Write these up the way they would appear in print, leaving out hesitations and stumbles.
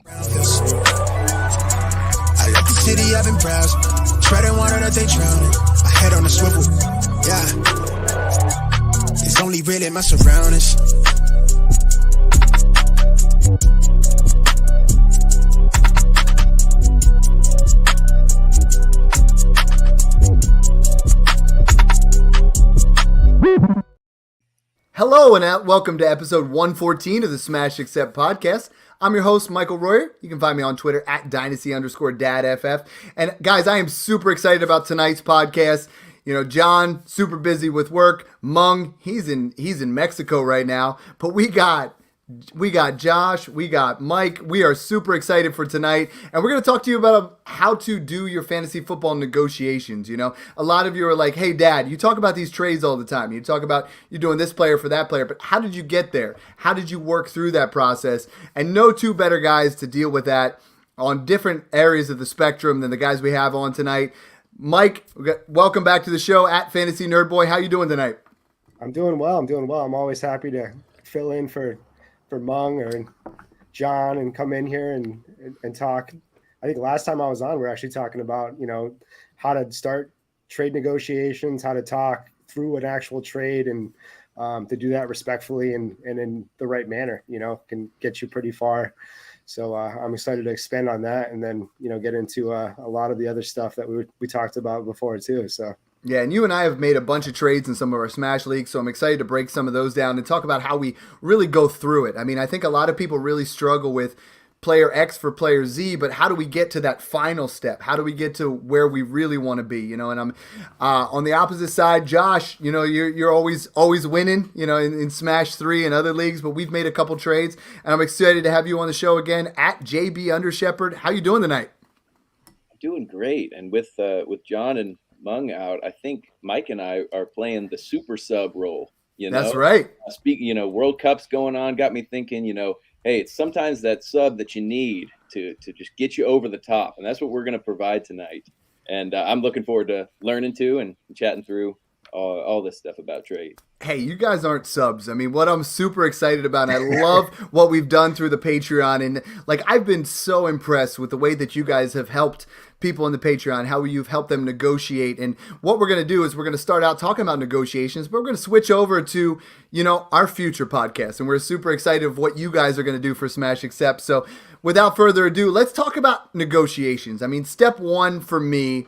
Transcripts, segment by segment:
I left the city, I've been browsing, treading water that they drowning. My head on a swivel, yeah. It's only really my surroundings. Hello and welcome to episode 114 of the Smash Accept podcast. I'm your host, Michael Royer. You can find me on Twitter at Dynasty_DadFF. And guys, I am super excited about tonight's podcast. You know, John, super busy with work. Mung, he's in Mexico right now. But we got Josh, we got Mike. We are super excited for tonight. And we're going to talk to you about how to do your fantasy football negotiations. You know, a lot of you are like, hey, Dad, you talk about these trades all the time. You talk about you're doing this player for that player. But how did you get there? How did you work through that process? And no two better guys to deal with that on different areas of the spectrum than the guys we have on tonight. Mike, welcome back to the show at Fantasy Nerd Boy. How you doing tonight? I'm doing well. I'm always happy to fill in for Mung or John and come in here and talk. I think last time I was on, we were actually talking about, you know, how to start trade negotiations, how to talk through an actual trade and to do that respectfully and in the right manner, you know, can get you pretty far. So I'm excited to expand on that and then, you know, get into a lot of the other stuff that we talked about before too. So. Yeah, and you and I have made a bunch of trades in some of our Smash leagues, so I'm excited to break some of those down and talk about how we really go through it. I mean, I think a lot of people really struggle with player X for player Z, but how do we get to that final step? How do we get to where we really want to be? You know, and I'm on the opposite side, Josh. You know, you're always winning. You know, in Smash 3 and other leagues, but we've made a couple trades, and I'm excited to have you on the show again at JB Undershepherd. How you doing tonight? I'm doing great, and with John and Mung out, I think Mike and I are playing the super sub role. You know, that's right. You know, World Cup's going on, got me thinking. You know, hey, it's sometimes that sub that you need to just get you over the top, and that's what we're going to provide tonight. And I'm looking forward to learning too and chatting through all this stuff about trade. Hey, you guys aren't subs. I mean, what I'm super excited about, and I love what we've done through the Patreon. And like, I've been so impressed with the way that you guys have helped people in the Patreon, how you've helped them negotiate. And what we're going to do is we're going to start out talking about negotiations, but we're going to switch over to, you know, our future podcast. And we're super excited of what you guys are going to do for Smash Accept. So without further ado, let's talk about negotiations. I mean, step one for me,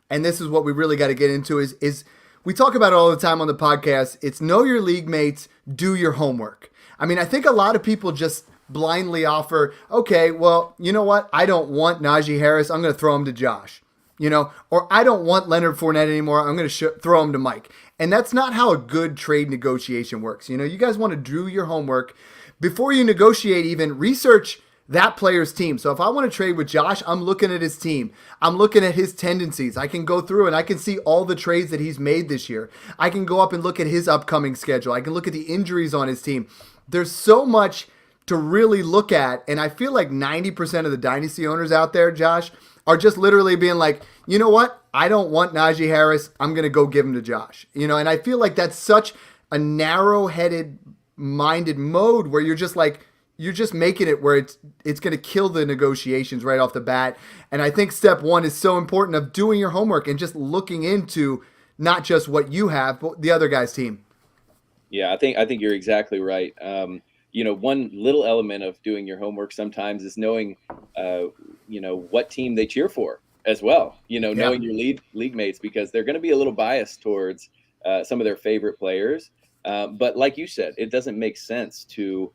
and this is what we really got to get into is we talk about it all the time on the podcast. It's know your league mates, do your homework. I mean, I think a lot of people just blindly offer, okay, well, you know what? I don't want Najee Harris. I'm going to throw him to Josh. You know, or I don't want Leonard Fournette anymore. I'm going to throw him to Mike. And that's not how a good trade negotiation works. You know, you guys want to do your homework. Before you negotiate, even research that player's team. So if I want to trade with Josh, I'm looking at his team. I'm looking at his tendencies. I can go through and I can see all the trades that he's made this year. I can go up and look at his upcoming schedule. I can look at the injuries on his team. There's so much to really look at. And I feel like 90% of the dynasty owners out there, Josh, are just literally being like, you know what? I don't want Najee Harris. I'm going to go give him to Josh. You know, and I feel like that's such a narrow-headed minded mode where you're just like, you're just making it where it's going to kill the negotiations right off the bat. And I think step one is so important of doing your homework and just looking into not just what you have, but the other guy's team. Yeah, I think you're exactly right. You know, one little element of doing your homework sometimes is knowing, you know, what team they cheer for as well. You know, knowing your league mates, because they're going to be a little biased towards some of their favorite players. But like you said, it doesn't make sense to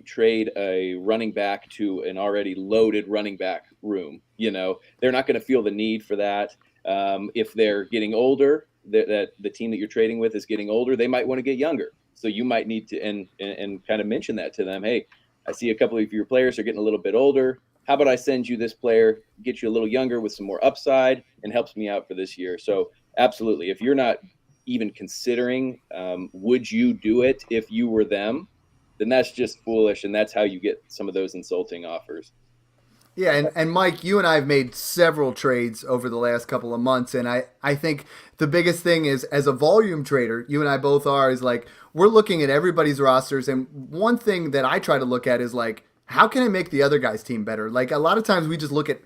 trade a running back to an already loaded running back room. You know, they're not going to feel the need for that. If they're getting older, that the team that you're trading with is getting older, they might want to get younger. So you might need to, and kind of mention that to them. Hey, I see a couple of your players are getting a little bit older. How about I send you this player, get you a little younger with some more upside and helps me out for this year. So absolutely. If you're not even considering, would you do it if you were them, then that's just foolish. And that's how you get some of those insulting offers. Yeah, and Mike, you and I have made several trades over the last couple of months, and I think the biggest thing is, as a volume trader, you and I both are, is like, we're looking at everybody's rosters, and one thing that I try to look at is like, how can I make the other guy's team better? Like a lot of times we just look at,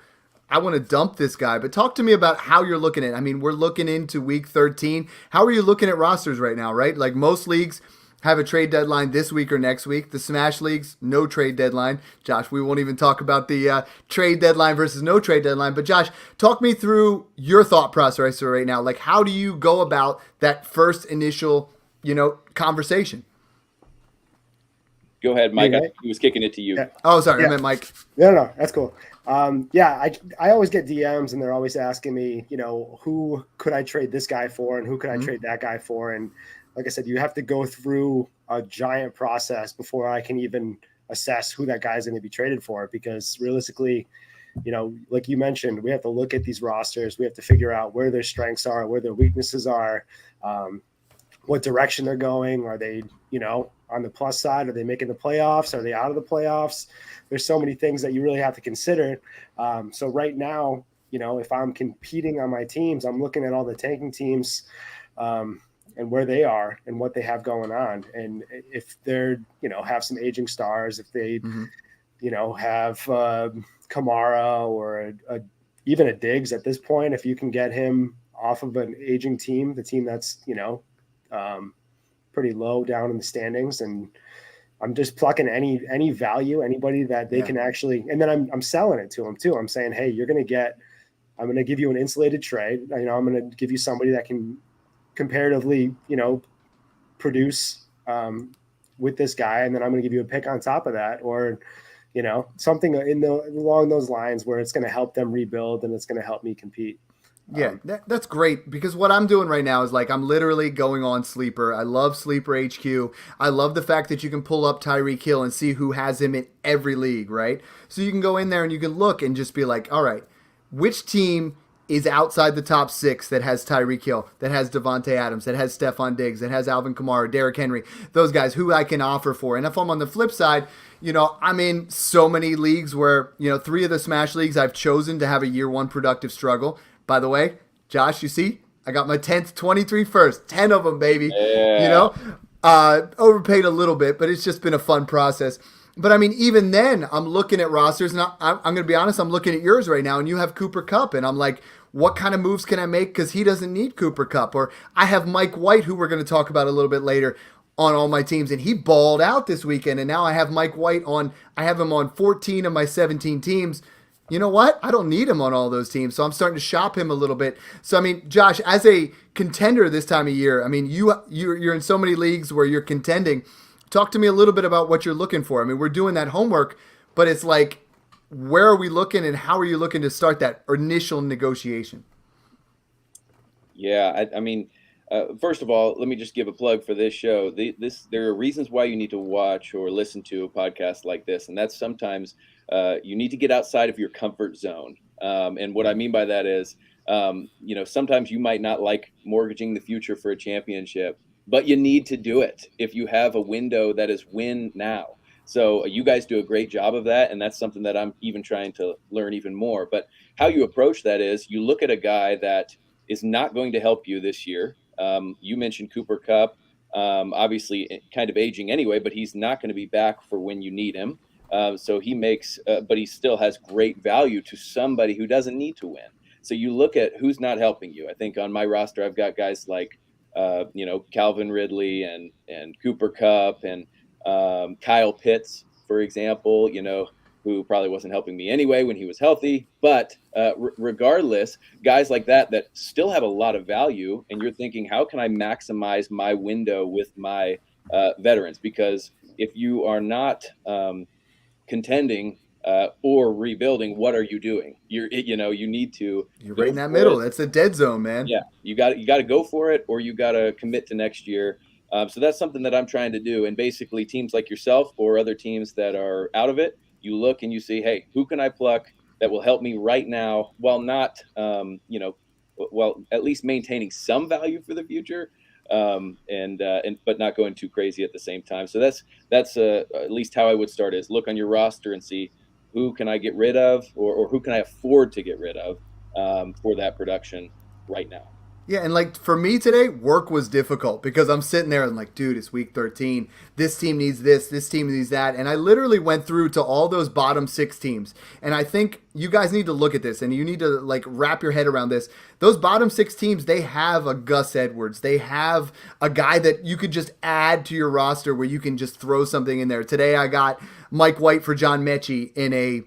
I want to dump this guy, but talk to me about how you're looking at it. I mean, we're looking into week 13. How are you looking at rosters right now, right? Like most leagues have a trade deadline this week or next week. The Smash Leagues, no trade deadline. Josh, we won't even talk about the trade deadline versus no trade deadline. But Josh, talk me through your thought process right now. Like, how do you go about that first initial, conversation? Go ahead, Mike. Yeah. I was kicking it to you. Yeah. Oh, sorry. Yeah. I meant Mike. No, that's cool. I always get DMs and they're always asking me, who could I trade this guy for and who could I trade that guy for? And like I said, you have to go through a giant process before I can even assess who that guy's going to be traded for, because realistically, like you mentioned, we have to look at these rosters. We have to figure out where their strengths are, where their weaknesses are, what direction they're going. Are they, on the plus side? Are they making the playoffs? Are they out of the playoffs? There's so many things that you really have to consider. So right now, if I'm competing on my teams, I'm looking at all the tanking teams and where they are and what they have going on. And if they're, have some aging stars, if they, have Kamara or even a Diggs at this point, if you can get him off of an aging team, the team that's, pretty low down in the standings, and I'm just plucking any value, anybody that they can actually, and then I'm selling it to them too. I'm saying, hey, I'm going to give you an insulated trade. I'm going to give you somebody that can comparatively, produce with this guy, and then I'm going to give you a pick on top of that, or something along those lines where it's going to help them rebuild and it's going to help me compete. Yeah, that's great, because what I'm doing right now is like I'm literally going on Sleeper. I love Sleeper HQ. I love the fact that you can pull up Tyreek Hill and see who has him in every league, right? So you can go in there and you can look and just be like, all right, which team is outside the top 6 that has Tyreek Hill, that has Devontae Adams, that has Stephon Diggs, that has Alvin Kamara, Derrick Henry, those guys who I can offer for. And if I'm on the flip side, I'm in so many leagues where, 3 of the Smash Leagues I've chosen to have a year 1 productive struggle. By the way, Josh, you see, I got my 10th 23 first, 10 of them, baby. Yeah. Overpaid a little bit, but it's just been a fun process. But I mean, even then, I'm looking at rosters, and I'm going to be honest, I'm looking at yours right now, and you have Cooper Kupp, and I'm like, what kind of moves can I make? Because he doesn't need Cooper Kupp. Or I have Mike White, who we're going to talk about a little bit later, on all my teams, and he balled out this weekend, and now I have Mike White I have him on 14 of my 17 teams. You know what? I don't need him on all those teams, so I'm starting to shop him a little bit. So, I mean, Josh, as a contender this time of year, I mean, you're in so many leagues where you're contending. Talk to me a little bit about what you're looking for. I mean, we're doing that homework, but it's like, where are we looking, and how are you looking to start that initial negotiation? Yeah, I mean, first of all, let me just give a plug for this show. There are reasons why you need to watch or listen to a podcast like this, and that's sometimes you need to get outside of your comfort zone. And what I mean by that is, sometimes you might not like mortgaging the future for a championship, but you need to do it if you have a window that is win now. So you guys do a great job of that, and that's something that I'm even trying to learn even more. But how you approach that is you look at a guy that is not going to help you this year. You mentioned Cooper Kupp, obviously kind of aging anyway, but he's not going to be back for when you need him. So he makes, but he still has great value to somebody who doesn't need to win. So you look at who's not helping you. I think on my roster, I've got guys like, Calvin Ridley and Cooper Kupp and Kyle Pitts, for example, who probably wasn't helping me anyway when he was healthy. But regardless, guys like that still have a lot of value. And you're thinking, how can I maximize my window with my veterans? Because if you are not contending or rebuilding, what are you doing? You need to. You're right in that middle. That's a dead zone, man. Yeah, you got to go for it, or you got to commit to next year. So that's something that I'm trying to do. And basically, teams like yourself or other teams that are out of it, you look and you see, hey, who can I pluck that will help me right now, while not, at least maintaining some value for the future, but not going too crazy at the same time. So that's at least how I would start, is look on your roster and see who can I get rid of, or who can I afford to get rid of for that production right now. Yeah, and like for me today, work was difficult because I'm sitting there and like, dude, it's week 13. This team needs this team needs that. And I literally went through to all those bottom 6 teams. And I think you guys need to look at this and you need to like wrap your head around this. Those bottom 6 teams, they have a Gus Edwards. They have a guy that you could just add to your roster where you can just throw something in there. Today I got Mike White for John Mechie in a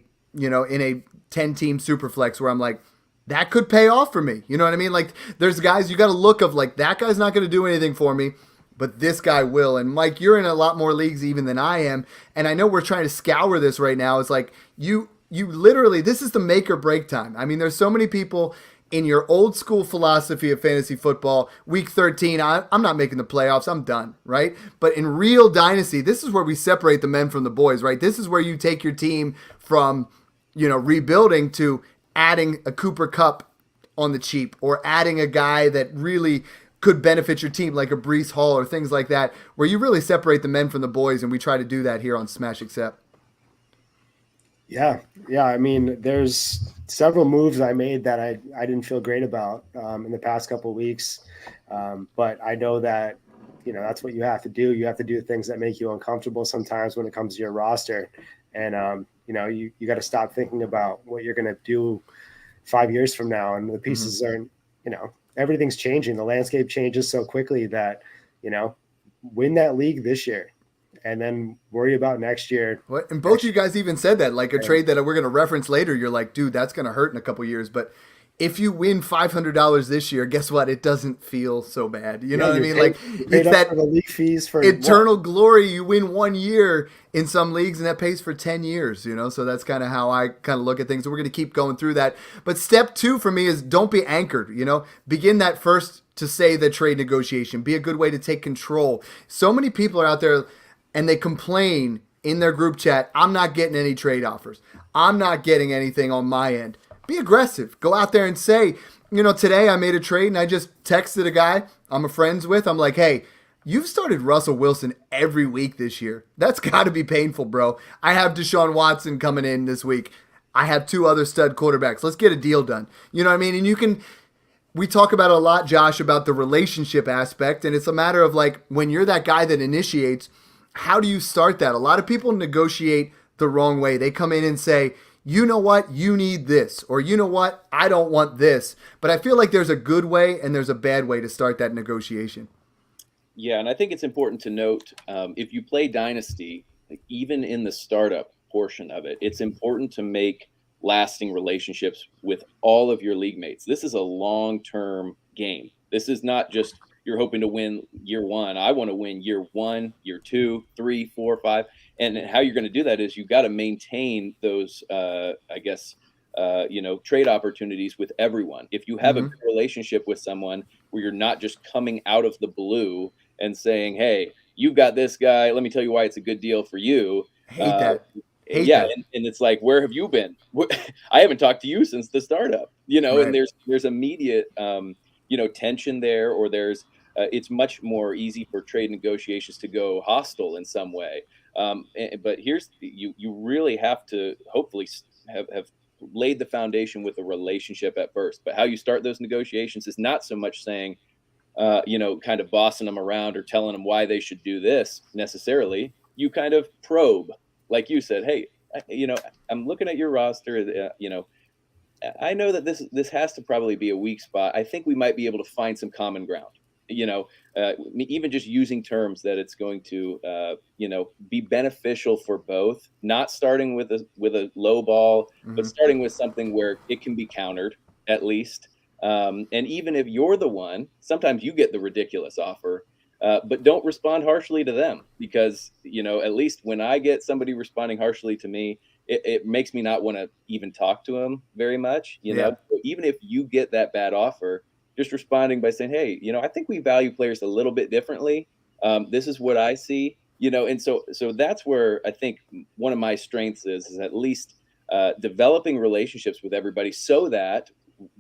10-team superflex where I'm like, that could pay off for me. You know what I mean? Like there's guys you got to look of like that guy's not going to do anything for me, but this guy will. And Mike, you're in a lot more leagues even than I am, and I know we're trying to scour this right now. It's like you literally, this is the make or break time. I mean, there's so many people in your old school philosophy of fantasy football, week 13, I'm not making the playoffs, I'm done, right? But in real dynasty, this is where we separate the men from the boys, right? This is where you take your team from, rebuilding to adding a Cooper Kupp on the cheap or adding a guy that really could benefit your team like a Breece Hall or things like that, where you really separate the men from the boys, and we try to do that here on Smash Accept. Yeah. I mean, there's several moves I made that I didn't feel great about in the past couple of weeks, but I know that that's what you have to do. You have to do things that make you uncomfortable sometimes when it comes to your roster, and you got to stop thinking about what you're going to do 5 years from now. And the pieces aren't, everything's changing. The landscape changes so quickly that, win that league this year and then worry about next year. What? And both you guys even said that, like a trade that we're going to reference later. You're like, dude, that's going to hurt in a couple years. But if you win $500 this year, guess what? It doesn't feel so bad. You know what I mean? Like it's that for the league fees for eternal glory. You win 1 year in some leagues, and that pays for 10 years. So that's kind of how I kind of look at things. So we're going to keep going through that. But step 2 for me is don't be anchored. Begin that first to say the trade negotiation. Be a good way to take control. So many people are out there, and they complain in their group chat, I'm not getting any trade offers. I'm not getting anything on my end. Be aggressive. Go out there and say, today I made a trade and I just texted a guy I'm friends with. I'm like, hey, you've started Russell Wilson every week this year. That's got to be painful, bro. I have Deshaun Watson coming in this week. I have 2 other stud quarterbacks. Let's get a deal done. You know what I mean? And we talk about it a lot, Josh, about the relationship aspect. And it's a matter of like, when you're that guy that initiates, how do you start that? A lot of people negotiate the wrong way. They come in and say, you know what, you need this, or you know what, I don't want this. But I feel like there's a good way and there's a bad way to start that negotiation. Yeah, and I think it's important to note, if you play Dynasty, even in the startup portion of it, it's important to make lasting relationships with all of your league mates. This is a long-term game. This is not just you're hoping to win year 1. I want to win year 1, year 2, 3, 4, 5. And how you're going to do that is you've got to maintain those, trade opportunities with everyone. If you have a good relationship with someone where you're not just coming out of the blue and saying, hey, you've got this guy, let me tell you why it's a good deal for you. Hate that. And it's like, where have you been? I haven't talked to you since the startup, Right. And there's immediate, tension there, or there's, it's much more easy for trade negotiations to go hostile in some way. But here's, you really have to hopefully have laid the foundation with a relationship at first. But how you start those negotiations is not so much saying, kind of bossing them around or telling them why they should do this necessarily. You kind of probe, like you said, hey, I'm looking at your roster, I know that this has to probably be a weak spot. I think we might be able to find some common ground. Even just using terms that it's going to, be beneficial for both. Not starting with a low ball, but starting with something where it can be countered at least. And even if you're the one, sometimes you get the ridiculous offer, but don't respond harshly to them, because at least when I get somebody responding harshly to me, it makes me not want to even talk to them very much. So even if you get that bad offer, just responding by saying, hey, I think we value players a little bit differently. This is what I see, and so that's where I think one of my strengths is at least developing relationships with everybody so that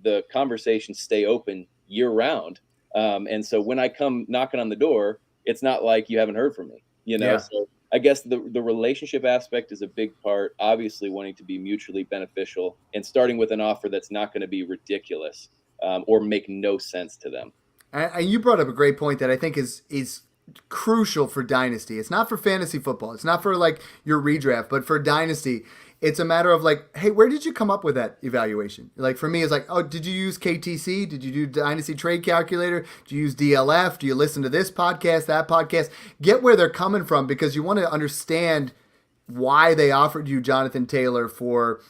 the conversations stay open year round. And so when I come knocking on the door, it's not like you haven't heard from me, So I guess the relationship aspect is a big part, obviously wanting to be mutually beneficial and starting with an offer that's not going to be ridiculous. or make no sense to them. And you brought up a great point that I think is crucial for dynasty. It's not for fantasy football. It's not for like your redraft, but for dynasty, it's a matter of like, hey, where did you come up with that evaluation? Like for me, it's like, oh, did you use KTC? Did you do Dynasty Trade Calculator? Do you use DLF? Do you listen to this podcast, that podcast? Get where they're coming from, because you want to understand why they offered you Jonathan Taylor for,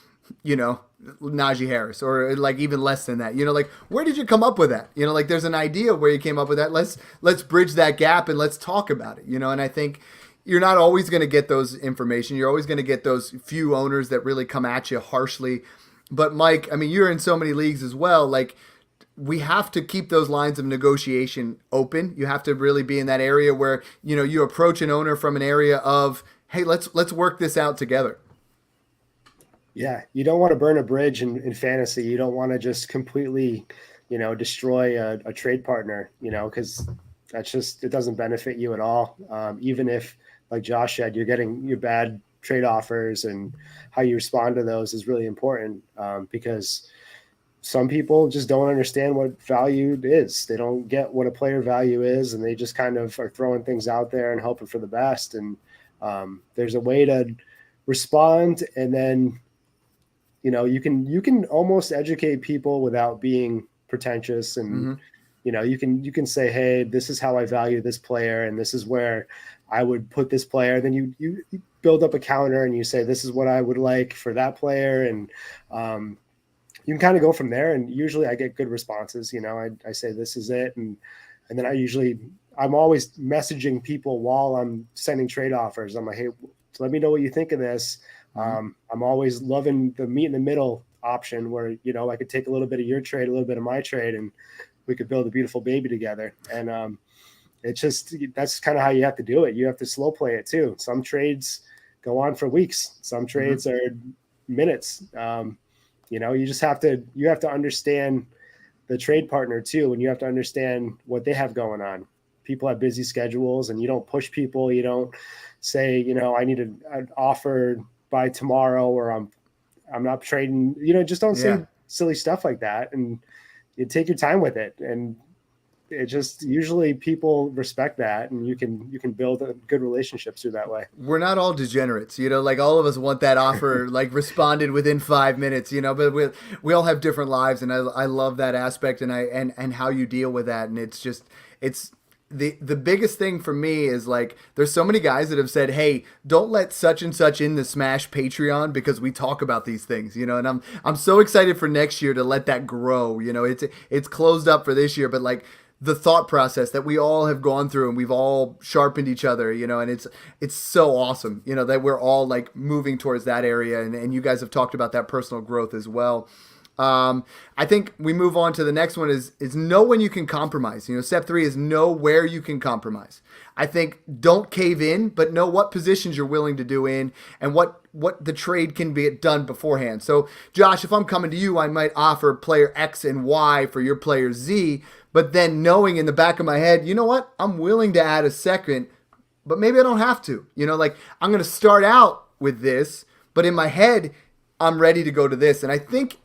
Najee Harris, or like even less than that. Like, where did you come up with that? Like there's an idea where you came up with that. Let's bridge that gap and let's talk about it. And I think you're not always going to get those information. You're always going to get those few owners that really come at you harshly. But Mike, I mean, you're in so many leagues as well. Like, we have to keep those lines of negotiation open. You have to really be in that area where, you approach an owner from an area of, hey, let's work this out together. Yeah, you don't want to burn a bridge in fantasy. You don't want to just completely, destroy a trade partner, because it doesn't benefit you at all. Even if, like Josh said, you're getting your bad trade offers, and how you respond to those is really important, because some people just don't understand what value is. They don't get what a player value is, and they just kind of are throwing things out there and hoping for the best. And there's a way to respond, and then you can almost educate people without being pretentious, and you can say, hey, this is how I value this player, and this is where I would put this player. Then you build up a counter, and you say, this is what I would like for that player, and you can kind of go from there. And usually I get good responses. I say this is it, and then I'm always messaging people while I'm sending trade offers. I'm like, hey, let me know what you think of this. I'm always loving the meet in the middle option where, I could take a little bit of your trade, a little bit of my trade, and we could build a beautiful baby together. And that's kind of how you have to do it. You have to slow play it too. Some trades go on for weeks. Some trades are minutes. You just have to understand the trade partner too. And you have to understand what they have going on. People have busy schedules, and you don't push people. You don't say, I need an offer by tomorrow, or I'm not trading, just don't say silly stuff like that, and you take your time with it. And it just, usually people respect that, and you can build a good relationships through that way. We're not all degenerates, like all of us want that offer like responded within 5 minutes, but we all have different lives, and I love that aspect, and how you deal with that. And it's the biggest thing for me is like, there's so many guys that have said, hey, don't let such and such in the Smash Patreon, because we talk about these things, and I'm so excited for next year to let that grow. It's closed up for this year, but like the thought process that we all have gone through, and we've all sharpened each other, and it's so awesome, that we're all like moving towards that area. And you guys have talked about that personal growth as well. I think we move on to the next one is know when you can compromise. Step 3 is know where you can compromise. I think don't cave in, but know what positions you're willing to do in, and what the trade can be done beforehand. So Josh, if I'm coming to you, I might offer player X and Y for your player Z, but then knowing in the back of my head, you know what? I'm willing to add a second, but maybe I don't have to. Like I'm going to start out with this, but in my head, I'm ready to go to this. And I think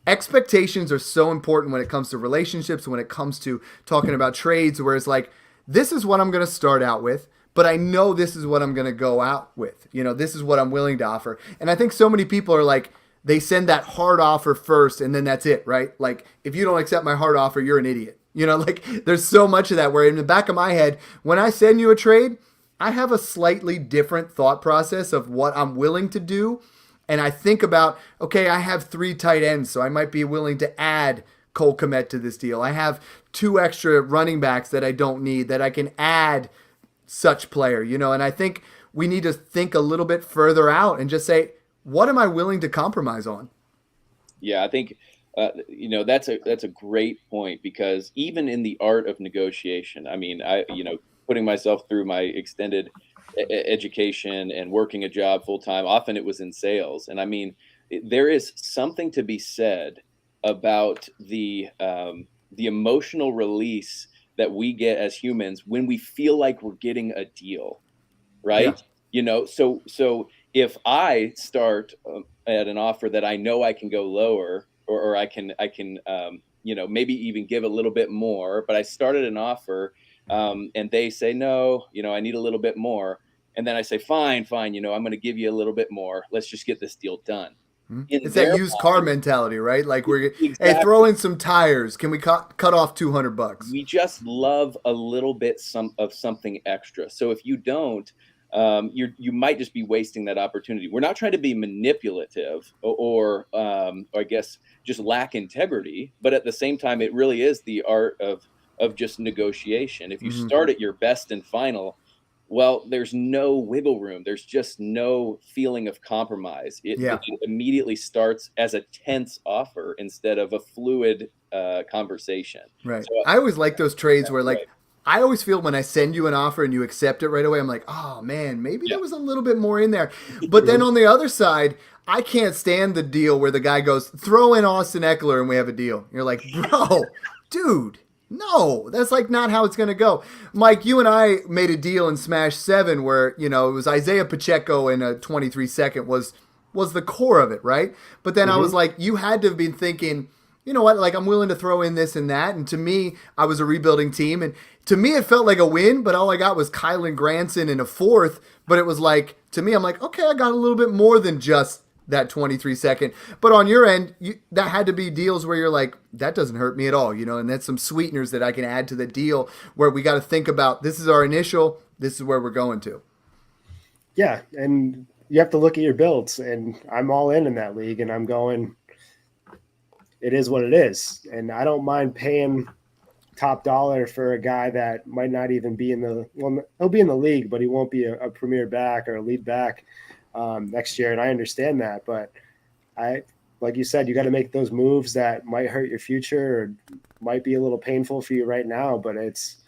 expectations are so important when it comes to relationships, when it comes to talking about trades, where it's like, this is what I'm going to start out with, but I know this is what I'm going to go out with. This is what I'm willing to offer. And I think so many people are like, they send that hard offer first, and then that's it, right? Like, if you don't accept my hard offer, you're an idiot. Like there's so much of that, where in the back of my head, when I send you a trade, I have a slightly different thought process of what I'm willing to do. And I think about, okay, I have 3 tight ends, so I might be willing to add Cole Kmet to this deal. I have 2 extra running backs that I don't need, that I can add such player, and I think we need to think a little bit further out and just say, what am I willing to compromise on? Yeah, I think, that's a great point, because even in the art of negotiation, I mean, putting myself through my extended education and working a job full time, often it was in sales. And I mean, there is something to be said about the emotional release that we get as humans when we feel like we're getting a deal, right? Yeah. So if I start at an offer that I know I can go lower, or I can maybe even give a little bit more, but I started an offer, and they say, no, I need a little bit more. And then I say, fine, I'm going to give you a little bit more. Let's just get this deal done. It's that used car mentality, right? Like hey, exactly. Throw in some tires. Can we cut off $200? We just love a little bit of something extra. So if you don't, you might just be wasting that opportunity. We're not trying to be manipulative or I guess just lack integrity, but at the same time, it really is the art of just negotiation. If you start at your best and final, well, there's no wiggle room. There's just no feeling of compromise. It immediately starts as a tense offer instead of a fluid conversation. Right. So, I always like those trades where like, I always feel when I send you an offer and you accept it right away, I'm like, oh man, maybe there was a little bit more in there. But then on the other side, I can't stand the deal where the guy goes, throw in Austin Eckler and we have a deal. You're like, bro, dude. No, that's like not how it's going to go. Mike, you and I made a deal in Smash 7 where, it was Isaiah Pacheco in a 23-second was the core of it, right? But then I was like, you had to have been thinking, you know what, like I'm willing to throw in this and that. And to me, I was a rebuilding team. And to me, it felt like a win, but all I got was Kylan Granson in a fourth. But it was like, to me, I'm like, okay, I got a little bit more than just that 23-second. But on your end, that had to be deals where you're like, that doesn't hurt me at all, and that's some sweeteners that I can add to the deal where we got to think about, this is our initial, this is where we're going to. Yeah, and you have to look at your builds, and I'm all in that league, and I'm going, it is what it is. And I don't mind paying top dollar for a guy that might not even be he'll be in the league, but he won't be a premier back or a lead back next year. And I understand that, but like you said, you got to make those moves that might hurt your future or might be a little painful for you right now. But it's,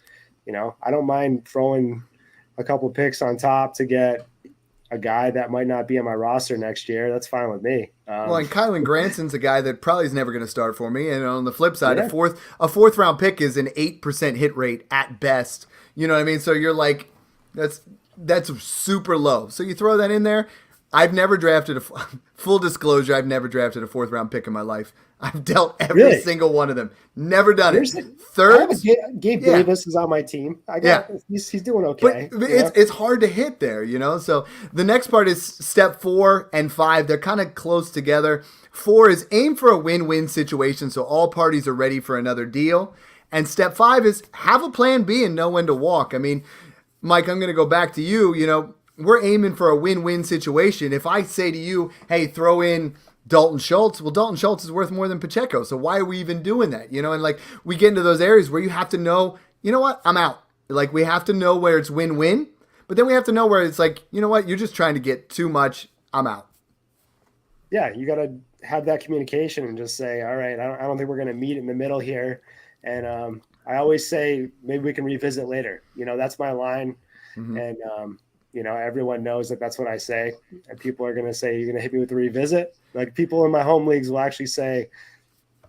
I don't mind throwing a couple picks on top to get a guy that might not be on my roster next year. That's fine with me. Well, and Kylan Granson's a guy that probably is never going to start for me. And on the flip side, a fourth round pick is an 8% hit rate at best. You know what I mean? So you're like, that's super low. So you throw that in there. I've never drafted full disclosure, I've never drafted a fourth round pick in my life. I've dealt every single one of them. Never done it. Third, Gabe Davis is on my team. He's doing okay. But it's hard to hit there, So the next part is step 4 and 5. They're kind of close together. 4 is aim for a win-win situation, so all parties are ready for another deal. And step 5 is have a plan B and know when to walk. I mean, Mike, I'm going to go back to you. We're aiming for a win-win situation. If I say to you, hey, throw in Dalton Schultz, well, Dalton Schultz is worth more than Pacheco. So why are we even doing that? And like we get into those areas where you have to know, you know what, I'm out. Like we have to know where it's win-win, but then we have to know where it's like, you know what, you're just trying to get too much. I'm out. Yeah, you got to have that communication and just say, all right, I don't think we're going to meet in the middle here. And I always say maybe we can revisit later. That's my line. Mm-hmm. And, everyone knows that that's what I say. And people are going to say, you're going to hit me with a revisit. Like people in my home leagues will actually say,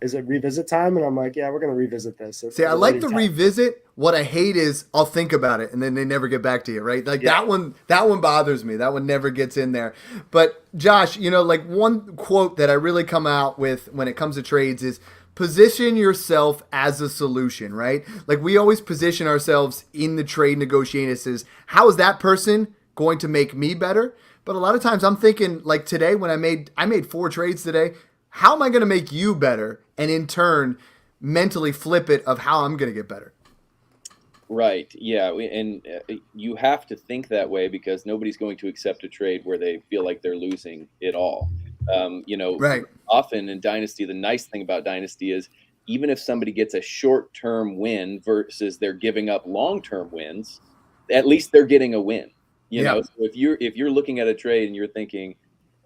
is it revisit time? And I'm like, yeah, we're going to revisit this. See, I like the revisit. What I hate is I'll think about it and then they never get back to you, right? Like that one bothers me. That one never gets in there. But Josh, like one quote that I really come out with when it comes to trades is position yourself as a solution, right? Like we always position ourselves in the trade negotiations. How is that person going to make me better? But a lot of times I'm thinking like today when I made 4 trades today, how am I going to make you better? And in turn, mentally flip it of how I'm going to get better. Right. Yeah. And you have to think that way because nobody's going to accept a trade where they feel like they're losing it all. Right. Often in Dynasty, the nice thing about Dynasty is even if somebody gets a short-term win versus they're giving up long-term wins, at least they're getting a win. So if you're looking at a trade and you're thinking,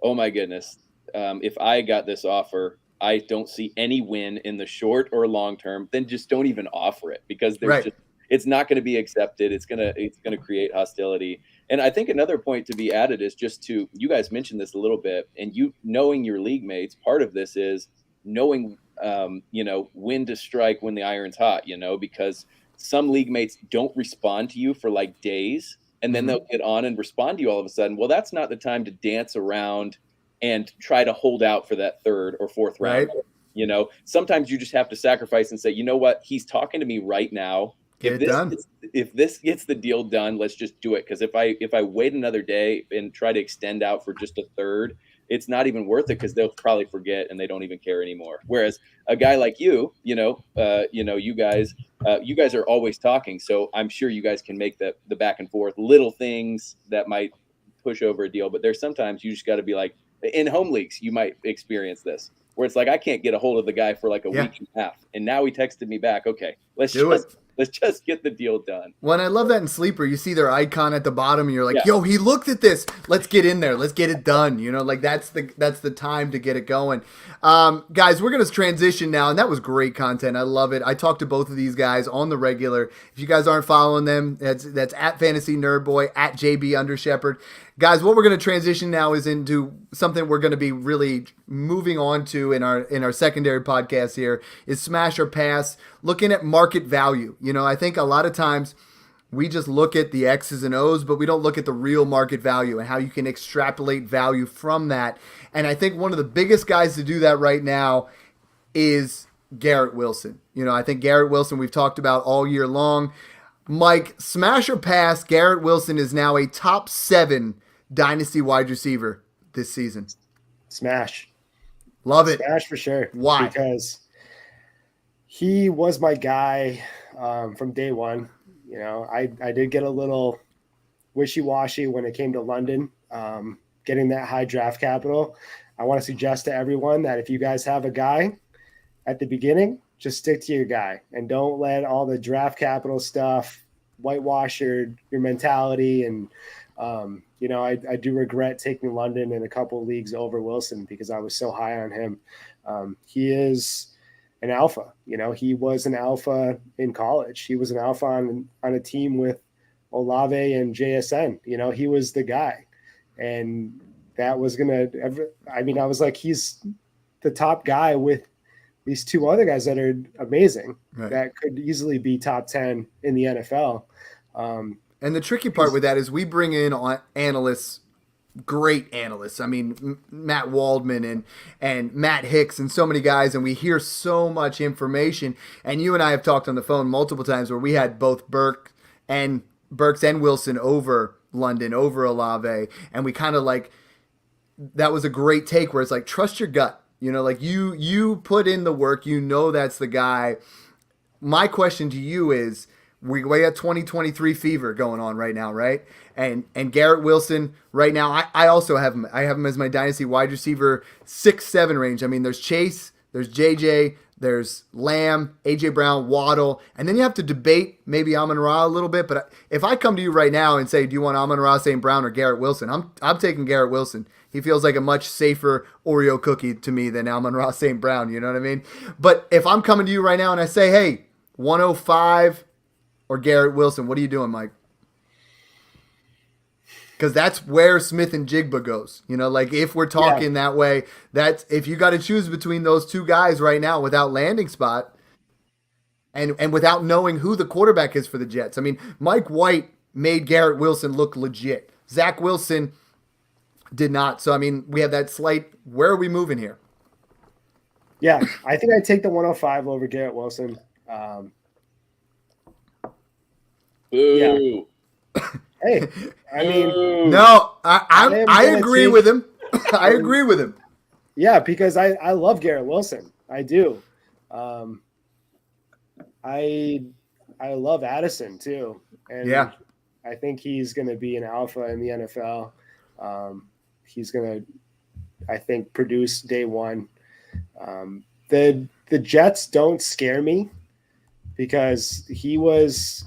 oh my goodness, if I got this offer, I don't see any win in the short or long term, then just don't even offer it because it's not going to be accepted. It's going to create hostility. And I think another point to be added is just you guys mentioned this a little bit, and knowing your league mates, part of this is knowing, when to strike when the iron's hot, because some league mates don't respond to you for like days, and then they'll get on and respond to you all of a sudden. Well, that's not the time to dance around and try to hold out for that third or fourth round. Right. You know, sometimes you just have to sacrifice and say, you know what, he's talking to me right now. Get it done. If this gets the deal done, let's just do it. Because if I wait another day and try to extend out for just a third, it's not even worth it, because they'll probably forget and they don't even care anymore. Whereas a guy like you, you guys are always talking. So I'm sure you guys can make the back and forth little things that might push over a deal. But there's sometimes you just got to be like, in home leagues, you might experience this, where it's like, I can't get a hold of the guy for like a week and a half. And now he texted me back. Okay, let's just get the deal done. When I love that in Sleeper, you see their icon at the bottom and you're like, yo, he looked at this. Let's get in there. Let's get it done. You know, like that's the time to get it going. Guys, we're going to transition now. And that was great content. I love it. I talk to both of these guys on the regular. If you guys aren't following them, that's at Fantasy Nerd Boy, at JB Undershepherd. Guys, what we're going to transition now is into something we're going to be really moving on to in our secondary podcast here is Smash or Pass, looking at market value. You know, I think a lot of times we just look at the X's and O's, but we don't look at the real market value and how you can extrapolate value from that. And I think one of the biggest guys to do that right now is Garrett Wilson. You know, I think Garrett Wilson we've talked about all year long. Mike, smash or pass, Garrett Wilson is now a top 7 dynasty wide receiver this season. Smash. Love it. Smash for sure. Why? Because he was my guy from day one. You know, I did get a little wishy-washy when it came to London, getting that high draft capital. I want to suggest to everyone that if you guys have a guy at the beginning, just stick to your guy and don't let all the draft capital stuff whitewash your mentality. And, you know, I do regret taking London in a couple leagues over Wilson because I was so high on him. He is an alpha. You know, he was an alpha in college. He was an alpha on a team with Olave and JSN. You know, he was the guy. And that was going to – I mean, I was like, he's the top guy with these 2 other guys that are amazing, right, that could easily be top 10 in the NFL. And the tricky part with that is we bring in analysts, great analysts. I mean, Matt Waldman and Matt Hicks and so many guys, and we hear so much information. And you and I have talked on the phone multiple times where we had both Burks and Wilson over London, over Olave, and we kind of like, that was a great take where it's like, trust your gut. You know, like you put in the work, you know that's the guy. My question to you is, we got 2023 fever going on right now, right? And Garrett Wilson right now, I also have him. I have him as my dynasty wide receiver 6-7 range. I mean, there's Chase, there's JJ, there's Lamb, AJ Brown, Waddle, and then you have to debate maybe Amon-Ra a little bit. But if I come to you right now and say, do you want Amon-Ra, St. Brown, or Garrett Wilson? I'm taking Garrett Wilson. He feels like a much safer Oreo cookie to me than Amon-Ra St. Brown, you know what I mean? But if I'm coming to you right now and I say, hey, 105 or Garrett Wilson, what are you doing, Mike? Because that's where Smith and Jigba goes. You know, like if we're talking that way, that's if you got to choose between those 2 guys right now without landing spot and without knowing who the quarterback is for the Jets. I mean, Mike White made Garrett Wilson look legit. Zach Wilson did not. So, I mean, we have that slight, where are we moving here? Yeah, I think I'd take the 105 over Garrett Wilson. Boo. Yeah. Hey, I mean, no, I agree with him. I agree with him. Yeah, because I love Garrett Wilson. I do. I love Addison too, and yeah, I think he's going to be an alpha in the NFL. He's going to, I think, produce day one. The Jets don't scare me because he was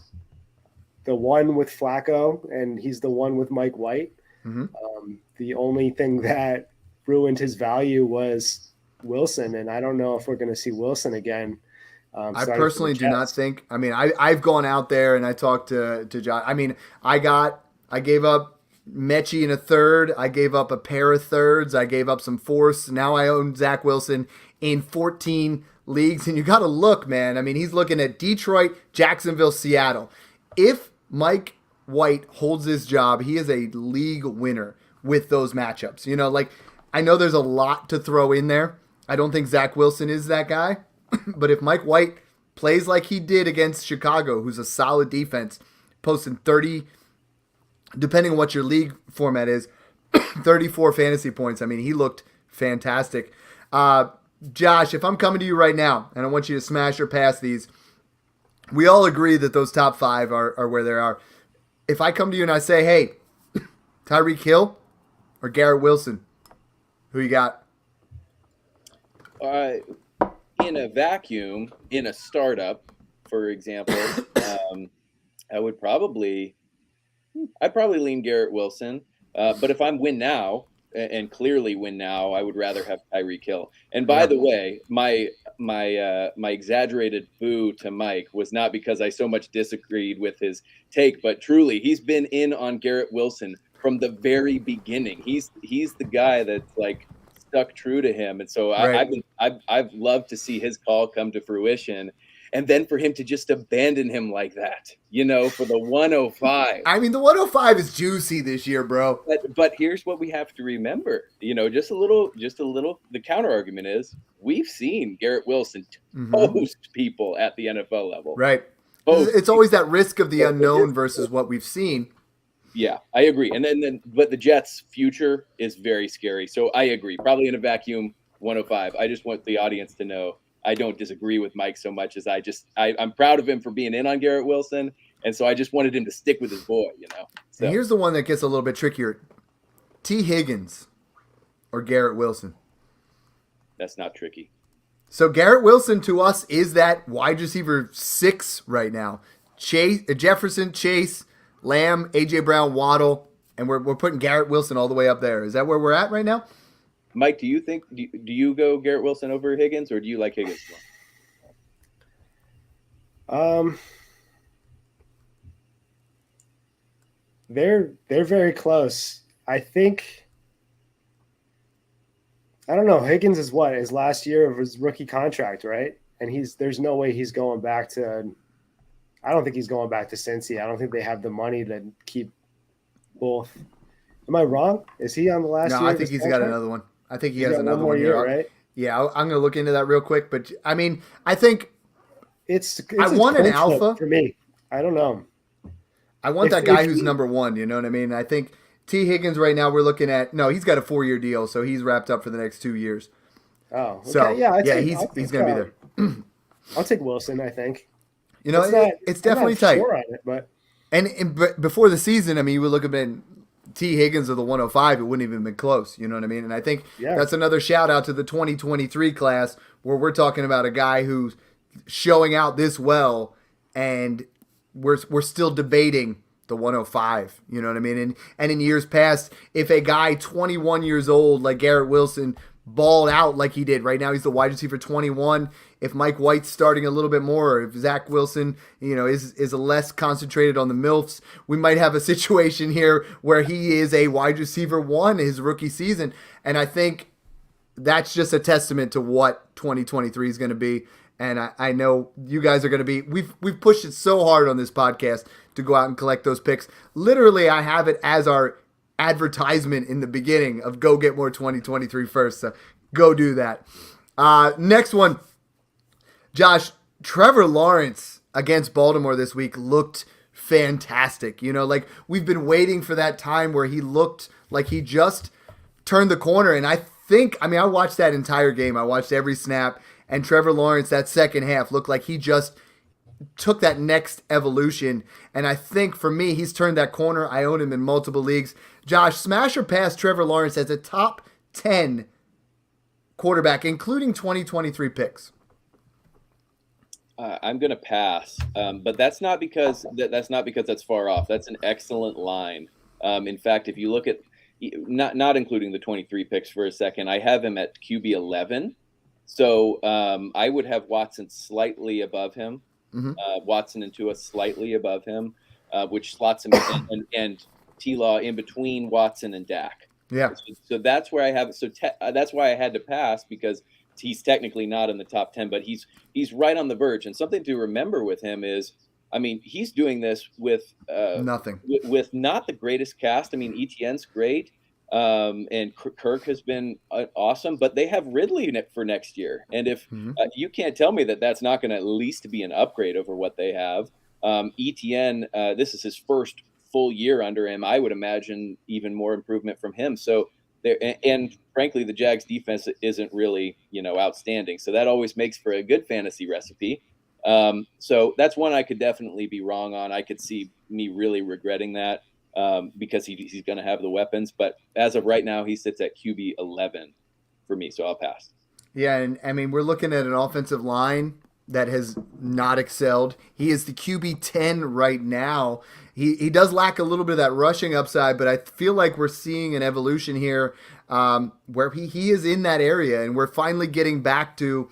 the one with Flacco and he's the one with Mike White. Mm-hmm. The only thing that ruined his value was Wilson, and I don't know if we're going to see Wilson again. I personally do not think. I mean, I've gone out there and I talked to John. I mean, I gave up Mechie in a third. I gave up a pair of thirds. I gave up some fourths. Now I own Zach Wilson in 14 leagues. And you got to look, man. I mean, he's looking at Detroit, Jacksonville, Seattle. If Mike White holds his job, he is a league winner with those matchups. You know, like I know there's a lot to throw in there. I don't think Zach Wilson is that guy. But if Mike White plays like he did against Chicago, who's a solid defense, posting 30, depending on what your league format is, 34 fantasy points. I mean, he looked fantastic. Josh, if I'm coming to you right now and I want you to smash or pass these, we all agree that those top 5 are where they are. If I come to you and I say, hey, Tyreek Hill or Garrett Wilson, who you got? In a vacuum, in a startup, for example, I'd probably lean Garrett Wilson. But if I'm win now and clearly win now, I would rather have Tyreek Hill. And by the way, my exaggerated boo to Mike was not because I so much disagreed with his take, but truly he's been in on Garrett Wilson from the very beginning. He's the guy that's like stuck true to him. And so I've loved to see his call come to fruition. And then for him to just abandon him like that, for the 105. I mean, the 105 is juicy this year, bro. But here's what we have to remember. Just a little. The counter argument is we've seen Garrett Wilson toast people at the NFL level. Right. It's always that risk of the unknown versus what we've seen. Yeah, I agree. And but the Jets' future is very scary. So I agree. Probably in a vacuum, 105. I just want the audience to know I don't disagree with Mike so much as I'm proud of him for being in on Garrett Wilson. And so I just wanted him to stick with his boy, So. And here's the one that gets a little bit trickier. T. Higgins or Garrett Wilson? That's not tricky. So Garrett Wilson to us is that wide receiver 6 right now. Jefferson, Chase, Lamb, A.J. Brown, Waddle, and we're putting Garrett Wilson all the way up there. Is that where we're at right now? Mike, do you you go Garrett Wilson over Higgins, or do you like Higgins more? They're very close. I think. I don't know. Higgins is what his last year of his rookie contract, right? And there's no way he's going back to. I don't think he's going back to Cincy. I don't think they have the money to keep both. Am I wrong? Is he on the last year? No, I think he's got another one. I think he has another one year, right? Yeah, I'm going to look into that real quick. But, I mean, I think it's I want an alpha. For me. I don't know. I want that guy who's number 1, you know what I mean? I think T. Higgins right now we're looking at – no, he's got a 4-year deal, so he's wrapped up for the next 2 years. Oh, okay. So, he's going to be there. I'll take Wilson, I think. It's definitely tight. Sure on it, but. And before the season, I mean, you would look at T. Higgins of the 105, it wouldn't even been close. You know what I mean? And I think that's another shout out to the 2023 class where we're talking about a guy who's showing out this well, and we're still debating the 105. You know what I mean? And in years past, if a guy 21 years old like Garrett Wilson balled out like he did, right now he's the wide receiver 21. If Mike White's starting a little bit more, or if Zach Wilson, is less concentrated on the MILFs, we might have a situation here where he is a wide receiver 1 his rookie season. And I think that's just a testament to what 2023 is going to be. And I know you guys are going to be, we've pushed it so hard on this podcast to go out and collect those picks. Literally, I have it as our advertisement in the beginning of go get more 2023 first. So go do that. Next one. Josh, Trevor Lawrence against Baltimore this week looked fantastic. We've been waiting for that time where he looked like he just turned the corner. And I watched that entire game. I watched every snap. And Trevor Lawrence, that second half, looked like he just took that next evolution. And I think for me, he's turned that corner. I own him in multiple leagues. Josh, smash or pass Trevor Lawrence as a top 10 quarterback, including 2023 picks? I'm going to pass, but that's not because that's far off. That's an excellent line. In fact, if you look at not including the 23 picks for a second, I have him at QB 11. So I would have Watson slightly above him, Watson and Tua slightly above him, which slots him and T-Law in between Watson and Dak. Yeah. So that's where I have it. So that's why I had to pass, because he's technically not in the top 10, but he's right on the verge. And something to remember with him is, he's doing this with nothing, with not the greatest cast. Etienne's great, And Kirk has been awesome, but they have Ridley in it for next year. And if you can't tell me that that's not going to at least be an upgrade over what they have. ETN, this is his first full year under him. I would imagine even more improvement from him. So there, and frankly, the Jags defense isn't really, outstanding. So that always makes for a good fantasy recipe. So that's one I could definitely be wrong on. I could see me really regretting that. Because he's going to have the weapons. But as of right now, he sits at QB 11 for me, so I'll pass. Yeah, and I mean, we're looking at an offensive line that has not excelled. He is the QB 10 right now. He does lack a little bit of that rushing upside, but I feel like we're seeing an evolution here where he is in that area, and we're finally getting back to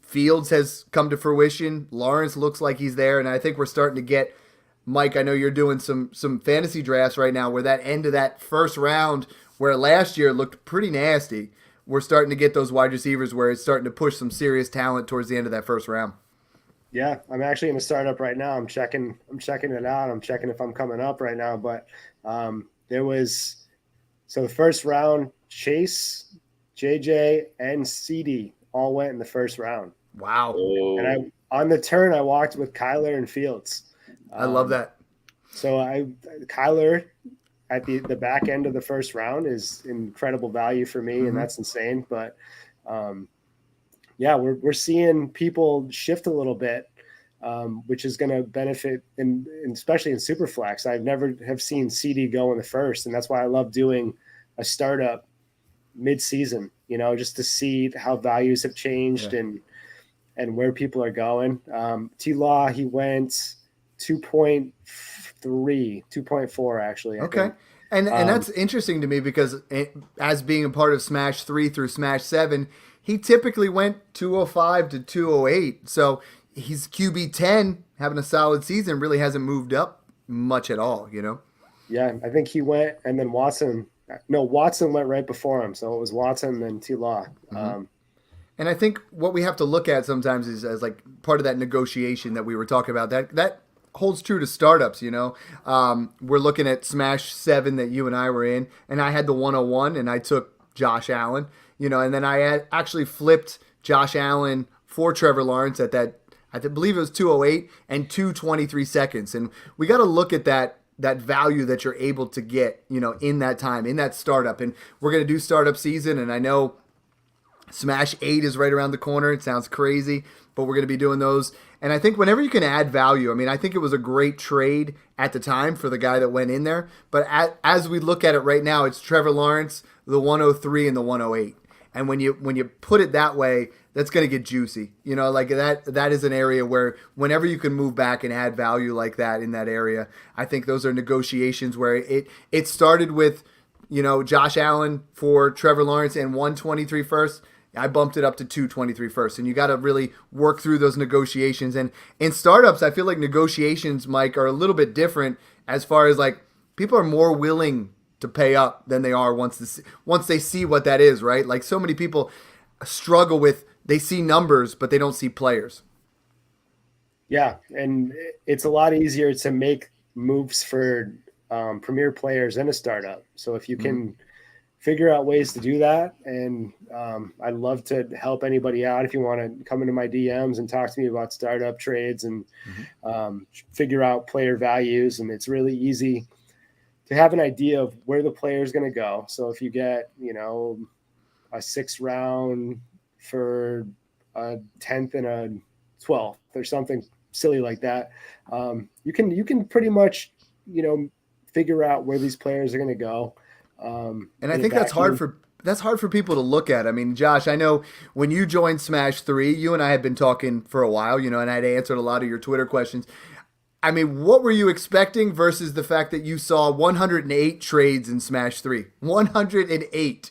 Fields has come to fruition. Lawrence looks like he's there, and I think we're starting to get – Mike, I know you're doing some fantasy drafts right now where that end of that first round, where last year looked pretty nasty, we're starting to get those wide receivers where it's starting to push some serious talent towards the end of that first round. Yeah, I'm actually in a startup right now. I'm checking it out. I'm checking if I'm coming up right now. But the first round, Chase, JJ, and CD all went in the first round. Wow. Oh. And on the turn, I walked with Kyler and Fields. I love that. So Kyler at the back end of the first round is incredible value for me, and that's insane. But we're seeing people shift a little bit, which is going to benefit, and especially in Superflex. I've never have seen CD go in the first, and that's why I love doing a startup mid-season. Just to see how values have changed and where people are going. T-Law, he went 2.4 actually. Okay. And that's interesting to me because as being a part of Smash 3 through Smash 7, he typically went 205 to 208. So he's QB 10, having a solid season, really hasn't moved up much at all, Yeah, I think he went, and then Watson went right before him. So it was Watson, then T-Law. And I think what we have to look at sometimes is as like part of that negotiation that we were talking about, that holds true to startups, We're looking at Smash 7 that you and I were in, and I had the 101, and I took Josh Allen, and then I had actually flipped Josh Allen for Trevor Lawrence at that, I believe it was 208 and 2:23 seconds. And we got to look at that value that you're able to get, in that time, in that startup. And we're going to do startup season, and I know Smash 8 is right around the corner. It sounds crazy, but we're going to be doing those. And I think whenever you can add value, I think it was a great trade at the time for the guy that went in there. But as we look at it right now, it's Trevor Lawrence, the 103 and the 108. And when you put it that way, that's going to get juicy. Like that is an area where whenever you can move back and add value like that in that area, I think those are negotiations where it started with, Josh Allen for Trevor Lawrence and 123 first. I bumped it up to 223 first, and you got to really work through those negotiations. And in startups, I feel like negotiations, Mike, are a little bit different as far as like people are more willing to pay up than they are once they see what that is, right? Like so many people struggle with, they see numbers, but they don't see players. Yeah, and it's a lot easier to make moves for premier players in a startup. So if you can figure out ways to do that, and I'd love to help anybody out if you want to come into my DMs and talk to me about startup trades and figure out player values. And it's really easy to have an idea of where the player is going to go. So if you get, a 6th round for a 10th and a 12th or something silly like that, you can pretty much, figure out where these players are going to go. And I think that's hard for people to look at. Josh, I know when you joined Smash 3, you and I had been talking for a while, and I'd answered a lot of your Twitter questions. What were you expecting versus the fact that you saw 108 trades in Smash 3? 108,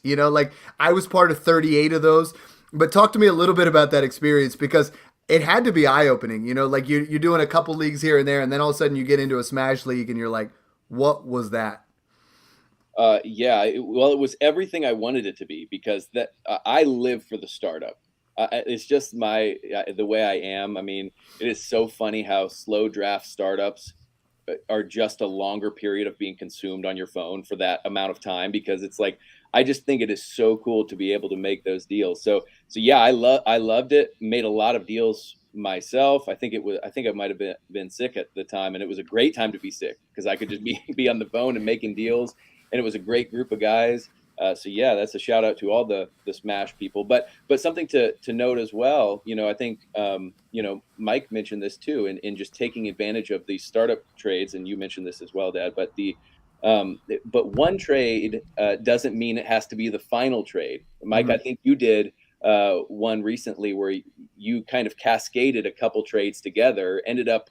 I was part of 38 of those. But talk to me a little bit about that experience, because it had to be eye-opening, like you're doing a couple leagues here and there, and then all of a sudden you get into a Smash league and you're like, what was that? It was everything I wanted it to be, because I live for the startup. It's just the way I am. It is so funny how slow draft startups are just a longer period of being consumed on your phone for that amount of time, because it's like, I just think it is so cool to be able to make those deals. So yeah, I loved it. Made a lot of deals myself. I think I might have been sick at the time, and it was a great time to be sick because I could just be on the phone and making deals, and it was a great group of guys. So yeah, that's a shout out to all the Smash people. But something to note as well, I think Mike mentioned this too, in just taking advantage of these startup trades, and you mentioned this as well, Dad. But but one trade doesn't mean it has to be the final trade. Mike, I think you did one recently where you kind of cascaded a couple trades together, ended up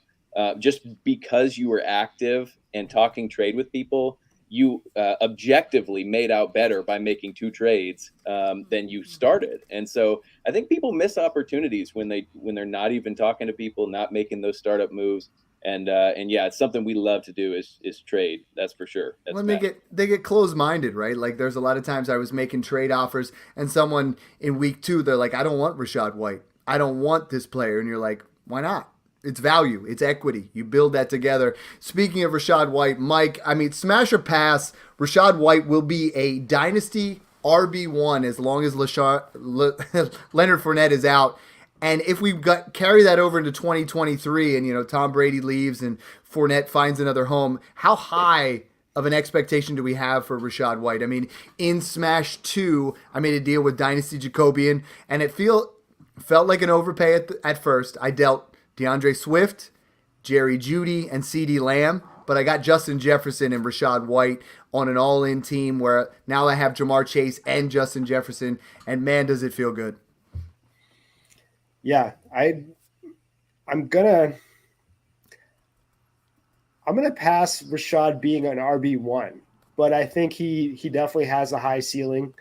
just because you were active and talking trade with people, you objectively made out better by making two trades than you started. And so I think people miss opportunities when they're not even talking to people, not making those startup moves. And yeah, it's something we love to do is trade. That's for sure. When they get closed-minded, right? Like there's a lot of times I was making trade offers and someone in week 2, they're like, I don't want Rachaad White. I don't want this player. And you're like, why not? It's value. It's equity. You build that together. Speaking of Rachaad White, Mike, I mean, smash or pass, Rachaad White will be a dynasty RB1 as long as Leonard Fournette is out. And if we carry that over into 2023 and, Tom Brady leaves and Fournette finds another home, how high of an expectation do we have for Rachaad White? I mean, in Smash 2, I made a deal with Dynasty Jacobian, and it felt like an overpay at first. I dealt DeAndre Swift, Jerry Jeudy, and CeeDee Lamb, but I got Justin Jefferson and Rachaad White on an all-in team where now I have Jamar Chase and Justin Jefferson, and man, does it feel good. Yeah, I'm gonna pass Rachaad being an RB1, but I think he definitely has a high ceiling.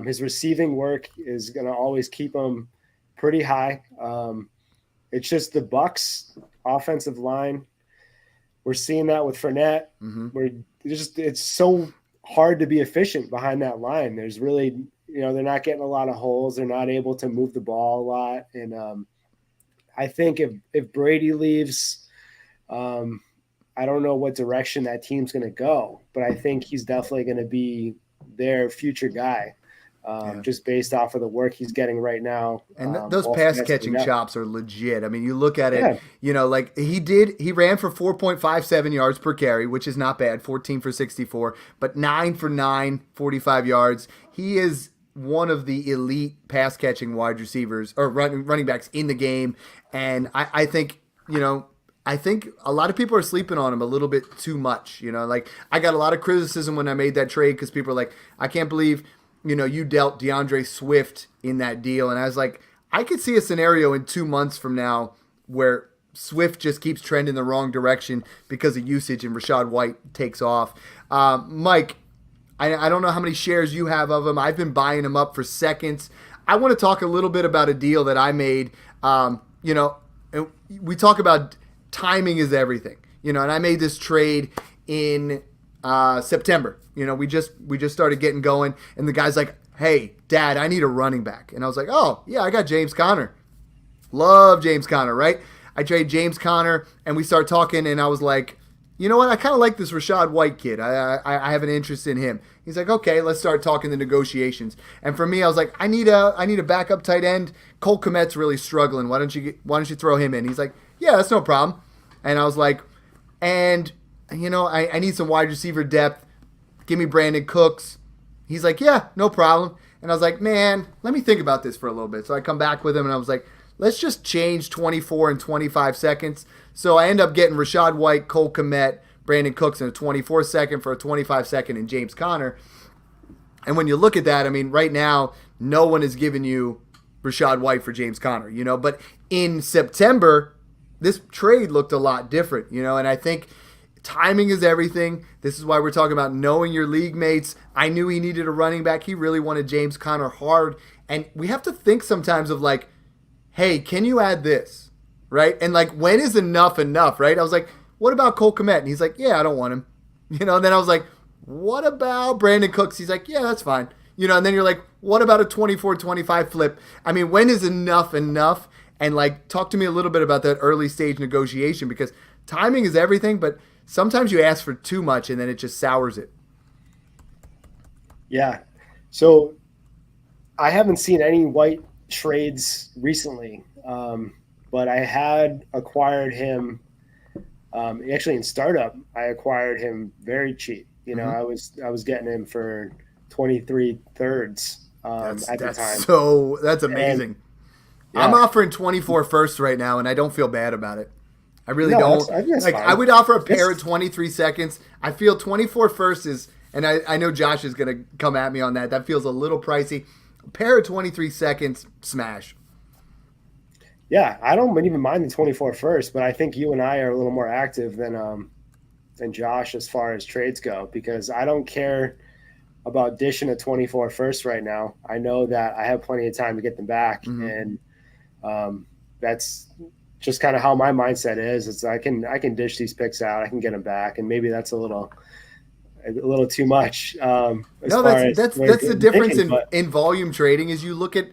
His receiving work is gonna always keep him pretty high. It's just the Bucs offensive line. We're seeing that with Fournette. Where it's so hard to be efficient behind that line. There's really, they're not getting a lot of holes. They're not able to move the ball a lot. And I think if Brady leaves, I don't know what direction that team's going to go, but I think he's definitely going to be their future guy. Just based off of the work he's getting right now. And those pass catching chops are legit. I mean, you look at it, like he ran for 4.57 yards per carry, which is not bad, 14 for 64, but 9 for 9, 45 yards. He is one of the elite pass catching wide receivers or running backs in the game. And I think, I think a lot of people are sleeping on him a little bit too much. Like I got a lot of criticism when I made that trade because people are like, I can't believe you dealt DeAndre Swift in that deal. And I was like, I could see a scenario in 2 months from now where Swift just keeps trending the wrong direction because of usage and Rachaad White takes off. Mike, I don't know how many shares you have of him. I've been buying him up for seconds. I want to talk a little bit about a deal that I made. We talk about timing is everything, and I made this trade in September. We just started getting going, and the guy's like, hey, Dad, I need a running back. And I was like, oh, yeah, I got James Conner. Love James Conner, right? I trade James Conner, and we start talking, and I was like, you know what? I kind of like this Rachaad White kid. I have an interest in him. He's like, okay, let's start talking the negotiations. And for me, I was like, I need a backup tight end. Cole Kmet's really struggling. Why don't you throw him in? He's like, yeah, that's no problem. And I was like, I need some wide receiver depth. Give me Brandon Cooks. He's like, yeah, no problem. And I was like, man, let me think about this for a little bit. So I come back with him, and I was like, let's just change 24 and 25 seconds. So I end up getting Rachaad White, Cole Kmet, Brandon Cooks in a 24-second for a 25-second and James Conner. And when you look at that, I mean, right now, no one is giving you Rachaad White for James Conner, But in September, this trade looked a lot different, And I think timing is everything. This is why we're talking about knowing your league mates. I knew he needed a running back. He really wanted James Conner hard. And we have to think sometimes of like, hey, can you add this? Right? And like, when is enough, right? I was like, what about Cole Kmet? And he's like, yeah, I don't want him. And then I was like, what about Brandon Cooks? He's like, yeah, that's fine. And then you're like, what about a 24-25 flip? I mean, when is enough? And like, talk to me a little bit about that early stage negotiation, because timing is everything, but sometimes you ask for too much and then it just sours it. Yeah. So I haven't seen any White trades recently, but I had acquired him. Actually, in startup, I acquired him very cheap. I was getting him for 23 thirds at the time. So that's amazing. And, yeah. I'm offering 24 firsts right now, and I don't feel bad about it. I really don't. That's fine. I would offer a pair of 23 seconds. I feel 24 firsts is, and I know Josh is going to come at me on that. That feels a little pricey. A pair of 23 seconds, smash. Yeah, I don't even mind the 24 first, but I think you and I are a little more active than Josh as far as trades go, because I don't care about dishing a 24 first right now. I know that I have plenty of time to get them back, and that's just kind of how my mindset is. It's I can dish these picks out, I can get them back, and maybe that's a little too much. No, that's the difference in volume trading. Is you look at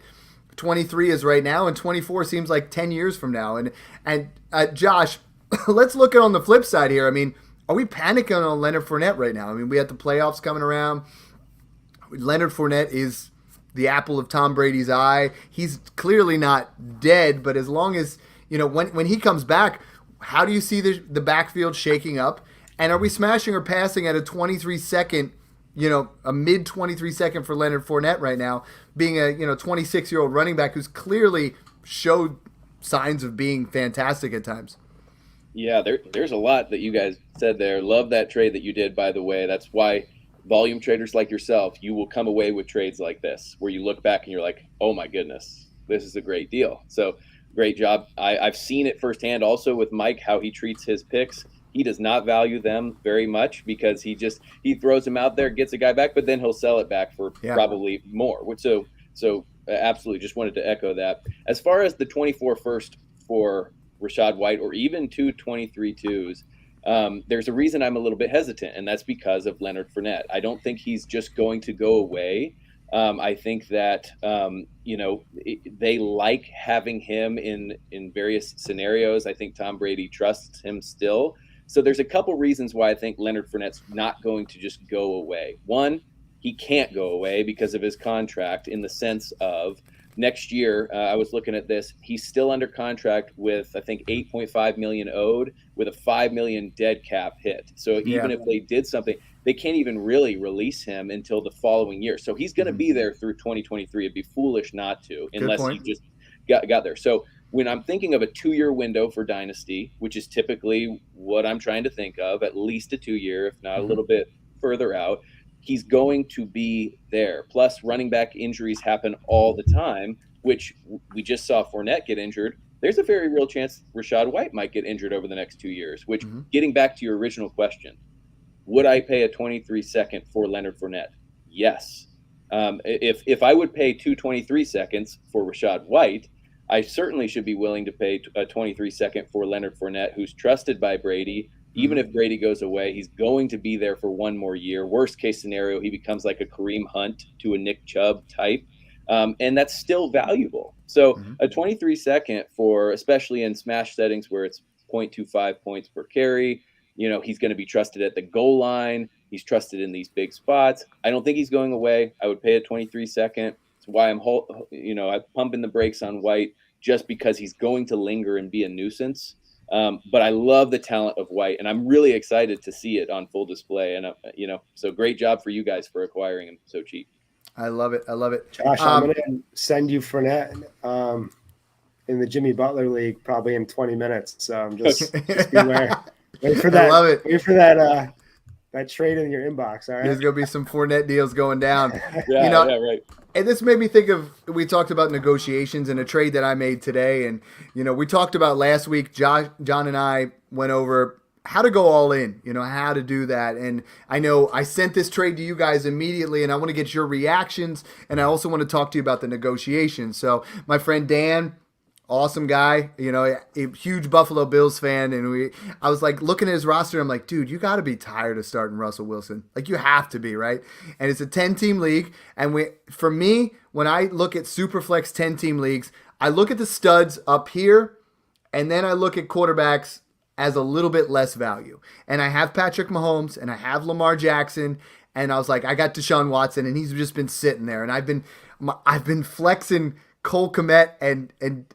23 is right now, and 24 seems like 10 years from now. And Josh, let's look at on the flip side here. I mean, are we panicking on Leonard Fournette right now? I mean, we have the playoffs coming around. Leonard Fournette is the apple of Tom Brady's eye. He's clearly not dead, but as long as, when he comes back, how do you see the backfield shaking up? And are we smashing or passing at a 23-second, a mid 23-second for Leonard Fournette right now, being a 26-year-old running back who's clearly showed signs of being fantastic at times? Yeah, there's a lot that you guys said there. Love that trade that you did, by the way. That's why volume traders like yourself, you will come away with trades like this, where you look back and you're like, oh my goodness, this is a great deal. So great job. I've seen it firsthand also with Mike, how he treats his picks. He does not value them very much because he throws them out there, gets a guy back, but then he'll sell it back for probably more. So absolutely just wanted to echo that. As far as the 24 first for Rachaad White, or even 23 twos, there's a reason I'm a little bit hesitant, and that's because of Leonard Fournette. I don't think he's just going to go away. I think that they like having him in various scenarios. I think Tom Brady trusts him still. So there's a couple reasons why I think Leonard Fournette's not going to just go away. One, he can't go away because of his contract, in the sense of next year, I was looking at this, he's still under contract with, I think, $8.5 million owed, with a $5 million dead cap hit. So even if they did something, they can't even really release him until the following year. So he's going to be there through 2023. It'd be foolish not to, unless he just got there. So when I'm thinking of a 2-year window for Dynasty, which is typically what I'm trying to think of, at least a 2-year, if not a little bit further out, he's going to be there. Plus, running back injuries happen all the time, which we just saw Fournette get injured. There's a very real chance Rachaad White might get injured over the next 2 years, which, getting back to your original question, would I pay a 23 second for Leonard Fournette? Yes. If I would pay 23 seconds for Rachaad White, I certainly should be willing to pay a 23 second for Leonard Fournette, who's trusted by Brady. Even if Brady goes away, he's going to be there for one more year. Worst case scenario, he becomes like a Kareem Hunt to a Nick Chubb type. And that's still valuable. So a 23 second for, especially in smash settings where it's 0.25 points per carry, he's going to be trusted at the goal line. He's trusted in these big spots. I don't think he's going away. I would pay a 23 second. That's why I'm pumping the brakes on White, just because he's going to linger and be a nuisance. But I love the talent of White, and I'm really excited to see it on full display. And, so great job for you guys for acquiring him so cheap. I love it. Josh, I'm going to send you Fournette in the Jimmy Butler League probably in 20 minutes. So just beware. Wait for that. I love it. Wait for that trade in your inbox. All right. There's going to be some Fournette deals going down. Right. And this made me think of, we talked about negotiations and a trade that I made today. And, we talked about last week, John and I went over how to go all in, how to do that. And I know I sent this trade to you guys immediately, and I want to get your reactions. And I also want to talk to you about the negotiations. So my friend Dan, awesome guy, a huge Buffalo Bills fan. And I was like looking at his roster. I'm like, dude, you got to be tired of starting Russell Wilson. Like, you have to be, right? And it's a 10-team league. And for me, when I look at Superflex 10-team leagues, I look at the studs up here, and then I look at quarterbacks as a little bit less value. And I have Patrick Mahomes and I have Lamar Jackson, and I was like, I got Deshaun Watson, and he's just been sitting there, and I've been flexing Cole Kmet and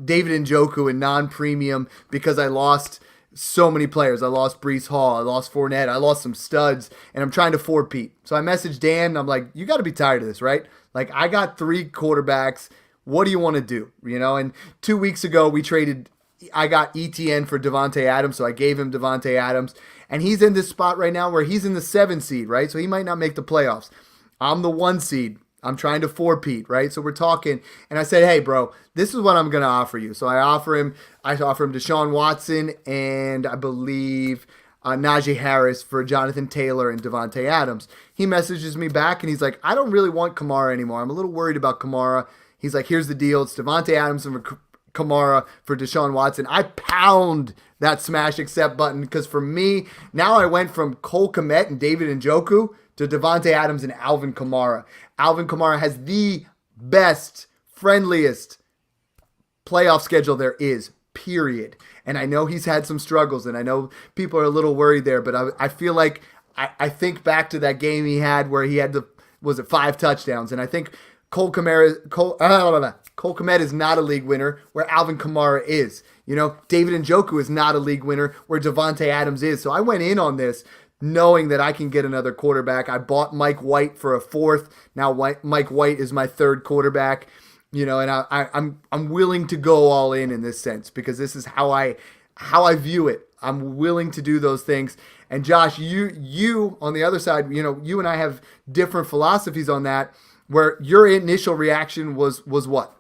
David Njoku in non-premium because I lost so many players. I lost Breece Hall, I lost Fournette, I lost some studs, and I'm trying to afford Pete. So I messaged Dan, and I'm like, you got to be tired of this, right? Like, I got 3 quarterbacks. What do you want to do? And 2 weeks ago I got ETN for Devontae Adams, so I gave him Devontae Adams, and he's in this spot right now where he's in the 7 seed, right? So he might not make the playoffs. I'm the 1 seed. I'm trying to four-peat, right? So we're talking, and I said, hey, bro, this is what I'm going to offer you. So I offer him Deshaun Watson and I believe Najee Harris for Jonathan Taylor and Devontae Adams. He messages me back, and he's like, I don't really want Kamara anymore. I'm a little worried about Kamara. He's like, here's the deal. It's Devontae Adams and Kamara for Deshaun Watson. I pound that smash accept button because for me, now I went from Cole Kmet and David Njoku to Devontae Adams and Alvin Kamara. Alvin Kamara has the best, friendliest playoff schedule there is, period. And I know he's had some struggles, and I know people are a little worried there, but I feel like I think back to that game he had where he had 5 touchdowns, and I think Cole Kmet is not a league winner where Alvin Kamara is. David Njoku is not a league winner where Devontae Adams is. So I went in on this knowing that I can get another quarterback. I bought Mike White for a 4th. Now Mike White is my 3rd quarterback. And I'm willing to go all in this sense because this is how I view it. I'm willing to do those things. And Josh, you on the other side, you and I have different philosophies on that. Where your initial reaction was what?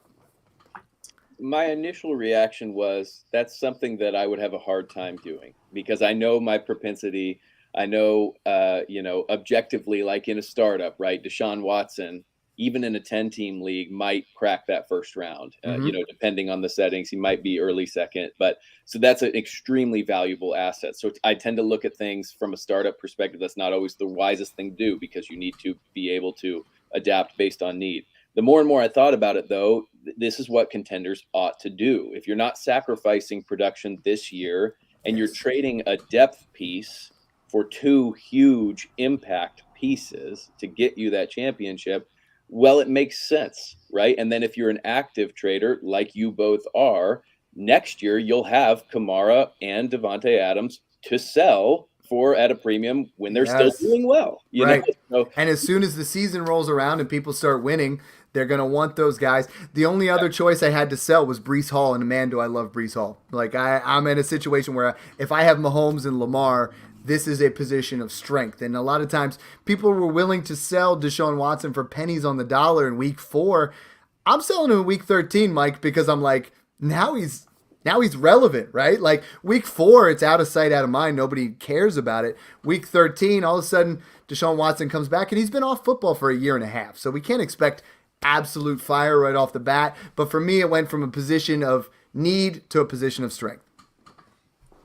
My initial reaction was that's something that I would have a hard time doing because I know my propensity. I know, objectively, like in a startup, right? Deshaun Watson, even in a 10-team league, might crack that first round. Depending on the settings, he might be early second. But so that's an extremely valuable asset. So I tend to look at things from a startup perspective. That's not always the wisest thing to do because you need to be able to adapt based on need. The more and more I thought about it, though, this is what contenders ought to do. If you're not sacrificing production this year and you're trading a depth piece for 2 huge impact pieces to get you that championship, well, it makes sense, right? And then if you're an active trader like you both are, next year you'll have Kamara and Devontae Adams to sell for at a premium when they're still doing well. Right. And as soon as the season rolls around and people start winning, they're going to want those guys. The only other choice I had to sell was Breece Hall, and man, do I love Breece Hall. Like I'm in a situation where if I have Mahomes and Lamar, this is a position of strength. And a lot of times people were willing to sell Deshaun Watson for pennies on the dollar in week 4. I'm selling him in week 13, Mike, because I'm like, now he's relevant, right? Like week 4, it's out of sight, out of mind. Nobody cares about it. Week 13, all of a sudden, Deshaun Watson comes back, and he's been off football for a year and a half. So we can't expect absolute fire right off the bat. But for me, it went from a position of need to a position of strength.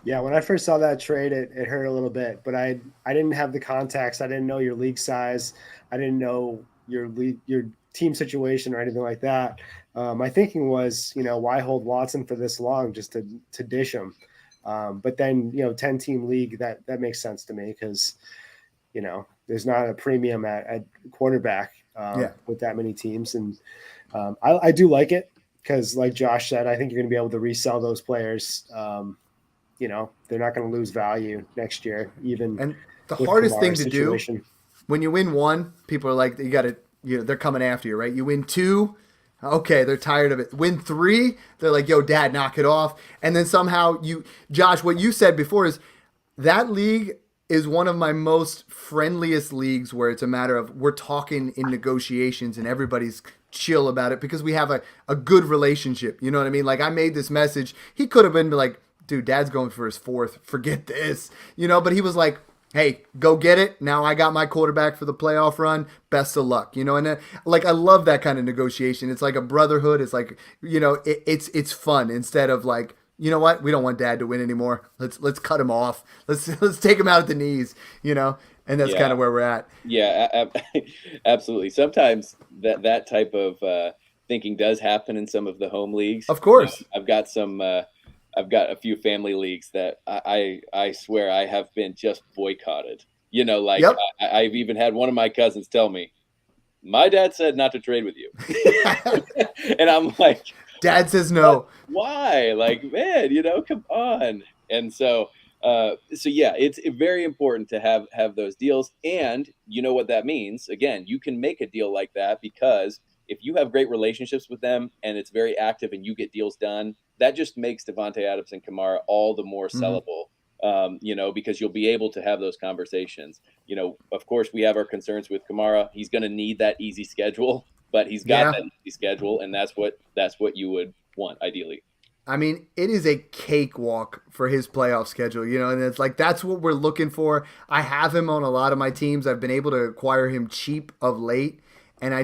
Yeah, when I first saw that trade, it hurt a little bit. But I didn't have the context. I didn't know your league size. I didn't know your team situation or anything like that. My thinking was, why hold Watson for this long just to dish him? But then, 10-team league, that makes sense to me because, there's not a premium at quarterback with that many teams. And I do like it because, like Josh said, I think you're going to be able to resell those players. They're not going to lose value next year, even. And the hardest thing to do when you win 1, people are like, they're coming after you, right? You win 2. Okay, they're tired of it. Win 3, they're like, yo, dad, knock it off. And then somehow Josh, what you said before is that league is one of my most friendliest leagues where it's a matter of we're talking in negotiations and everybody's chill about it because we have a good relationship. You know what I mean? Like I made this message. He could have been like, dude, dad's going for his 4th. Forget this. But he was like, hey, go get it. Now I got my quarterback for the playoff run. Best of luck. And I love that kind of negotiation. It's like a brotherhood. It's like, it's fun instead of like, you know what? We don't want dad to win anymore. Let's cut him off. Let's take him out at the knees, and that's kind of where we're at. Yeah, absolutely. Sometimes that type of thinking does happen in some of the home leagues. Of course. I've got some I've got a few family leagues that I swear I have been just boycotted. Like Yep. I've even had one of my cousins tell me, my dad said not to trade with you. And I'm like, Dad says no. why? Like, man, come on. And so yeah, it's very important to have those deals. And you know what that means? Again, you can make a deal like that because if you have great relationships with them and it's very active and you get deals done, that just makes Devontae Adams and Kamara all the more sellable. Because you'll be able to have those conversations. Of course, we have our concerns with Kamara. He's going to need that easy schedule, but he's got that easy schedule, and that's what you would want ideally. I mean, it is a cakewalk for his playoff schedule, and it's like that's what we're looking for. I have him on a lot of my teams. I've been able to acquire him cheap of late, and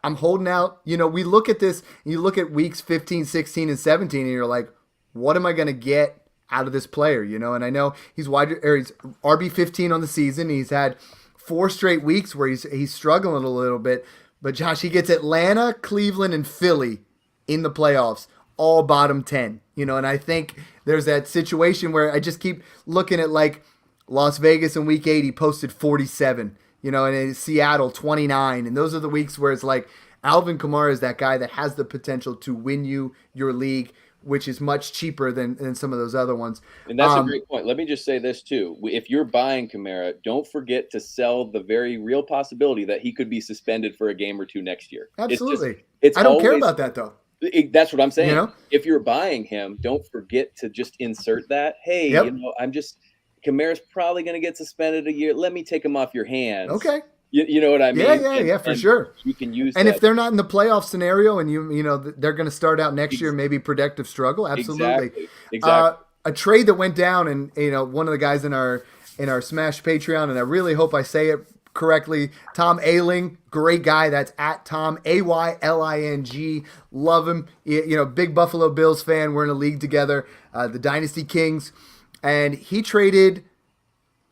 I'm holding out. We look at this, and you look at weeks 15, 16, and 17, and you're like, what am I going to get out of this player? And I know he's RB 15 on the season. He's had 4 straight weeks where he's struggling a little bit, but Josh, he gets Atlanta, Cleveland, and Philly in the playoffs, all bottom 10, and I think there's that situation where I just keep looking at like Las Vegas in week 8, he posted 47, and in Seattle 29. And those are the weeks where it's like Alvin Kamara is that guy that has the potential to win you your league, which is much cheaper than some of those other ones. And that's a great point. Let me just say this too. If you're buying Kamara, don't forget to sell the very real possibility that he could be suspended for a game or two next year. Absolutely. It's I don't care about that though. That's what I'm saying. If you're buying him, don't forget to just insert that. Hey, Kamara's probably going to get suspended a year. Let me take him off your hands. Okay. You know what I mean? Yeah, for sure. You can use and that. if they're not in the playoff scenario and they're going to start out next year, maybe productive struggle. Absolutely. Exactly. A trade that went down, and one of the guys in our Smash Patreon, and I really hope I say it correctly, Tom Ayling, great guy. That's at Tom Ayling. Love him. Big Buffalo Bills fan. We're in a league together, the Dynasty Kings, and he traded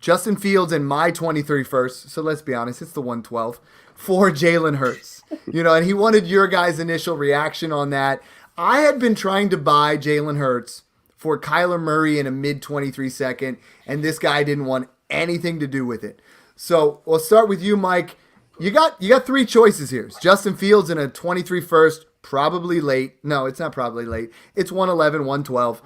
Justin Fields and my 23 first, so let's be honest, it's the 112, for Jalen Hurts. And he wanted your guys' initial reaction on that. I had been trying to buy Jalen Hurts for Kyler Murray in a mid-23 second, and this guy didn't want anything to do with it. So we'll start with you, Mike. You got 3 choices here. It's Justin Fields in a 23 first, probably late. No, it's not probably late. It's 111, 112.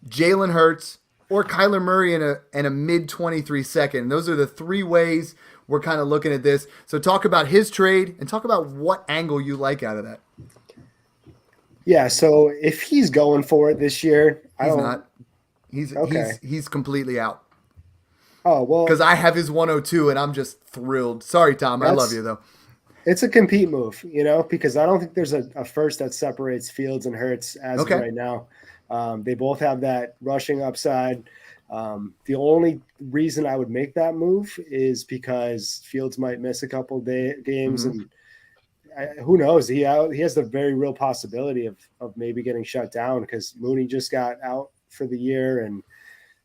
Jalen Hurts, or Kyler Murray in a mid-23 second. Those are the 3 ways we're kind of looking at this. So talk about his trade and talk about what angle you like out of that. Yeah, so if he's going for it this year, he's not. He's completely out. Oh, well. Because I have his 102 and I'm just thrilled. Sorry, Tom. I love you, though. It's a compete move, because I don't think there's a first that separates Fields and Hurts as of right now. They both have that rushing upside. The only reason I would make that move is because Fields might miss a couple games, and who knows? He has the very real possibility of maybe getting shut down because Mooney just got out for the year, and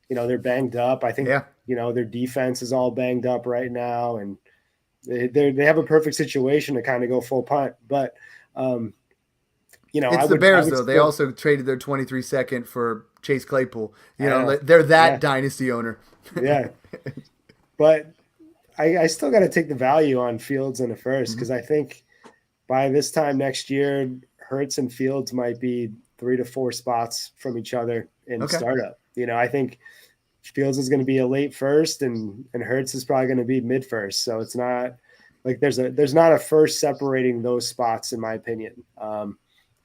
they're banged up. I think their defense is all banged up right now, and they have a perfect situation to kind of go full punt, but. It's the Bears, though. They also traded their 23 second for Chase Claypool. They're that dynasty owner. Yeah. But I still got to take the value on Fields in the first because I think by this time next year, Hurts and Fields might be 3 to 4 spots from each other in startup. I think Fields is going to be a late first and Hurts is probably going to be mid first. So it's not like there's not a first separating those spots, in my opinion.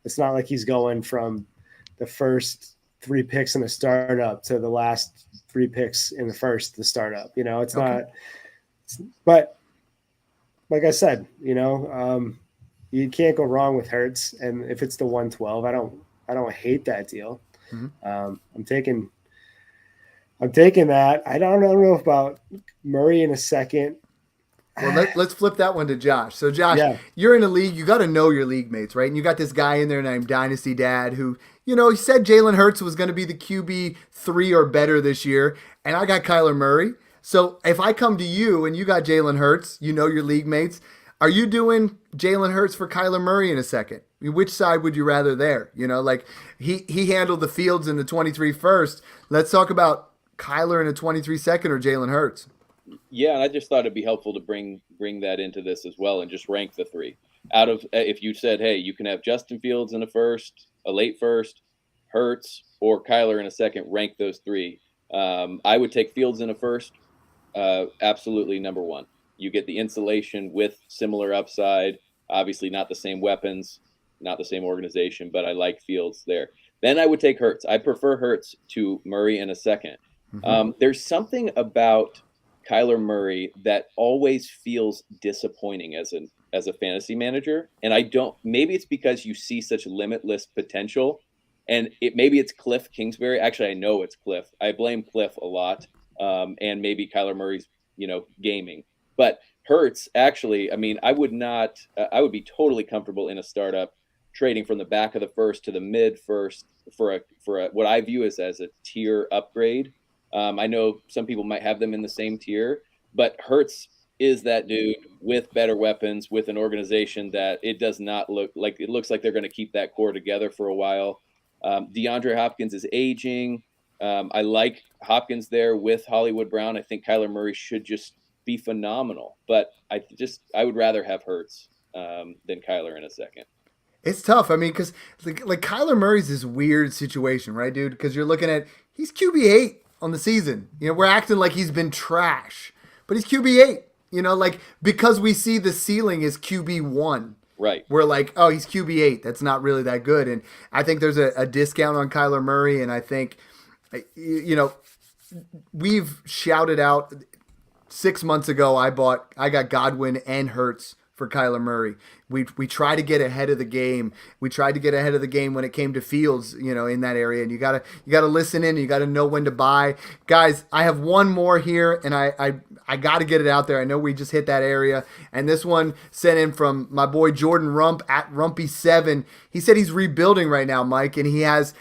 It's not like he's going from the first 3 picks in the startup to the last 3 picks in the first, the startup. It's not. But like I said, you can't go wrong with Hurts, and if it's the 112, I don't hate that deal. I'm taking that. I don't know about Murray in a second. Well, let's flip that one to Josh. So, Josh, you're in a league. You got to know your league mates, right? And you got this guy in there named Dynasty Dad who, he said Jalen Hurts was going to be the QB 3 or better this year, and I got Kyler Murray. So if I come to you and you got Jalen Hurts, your league mates, Are you doing Jalen Hurts for Kyler Murray in a second? I mean, which side would you rather there? You know, like he handled the Fields in the 23 first. Let's talk about Kyler in a 23 second or Jalen Hurts. Yeah, and I just thought it'd be helpful to bring that into this as well and just rank the three. Out of if you said, hey, you can have Justin Fields in a first, a late first, Hurts, or Kyler in a second, rank those three. I would take Fields in a first, absolutely number one. You get the insulation with similar upside, obviously not the same weapons, not the same organization, but I like Fields there. Then I would take Hurts. I prefer Hurts to Murray in a second. There's something about Kyler Murray that always feels disappointing as a fantasy manager. And I don't, maybe it's because you see such limitless potential, and maybe it's Cliff Kingsbury. Actually, I know it's Cliff. I blame Cliff a lot. And maybe Kyler Murray's, gaming, but Hurts actually, I mean, I would be totally comfortable in a startup trading from the back of the first to the mid first for what I view as a tier upgrade. I know some people might have them in the same tier, but Hurts is that dude with better weapons, with an organization that it does not look like. It looks like they're going to keep that core together for a while. DeAndre Hopkins is aging. I like Hopkins there with Hollywood Brown. I think Kyler Murray should just be phenomenal, but I would rather have Hurts than Kyler in a second. It's tough. I mean, because like Kyler Murray's this weird situation, right, dude? Because you're looking at he's QB8 on the season. We're acting like he's been trash, but he's QB8. Like because we see the ceiling is QB1. Right. We're like, oh, he's QB8. That's not really that good. And I think there's a discount on Kyler Murray, and I think, we've shouted out 6 months ago. I got Godwin and Hurts for Kyler Murray. We try to get ahead of the game. We tried to get ahead of the game when it came to Fields, in that area. And you gotta listen in. You gotta know when to buy. Guys, I have one more here, and I gotta get it out there. I know we just hit that area, and this one sent in from my boy Jordan Rump at Rumpy7. He said he's rebuilding right now, Mike, and he has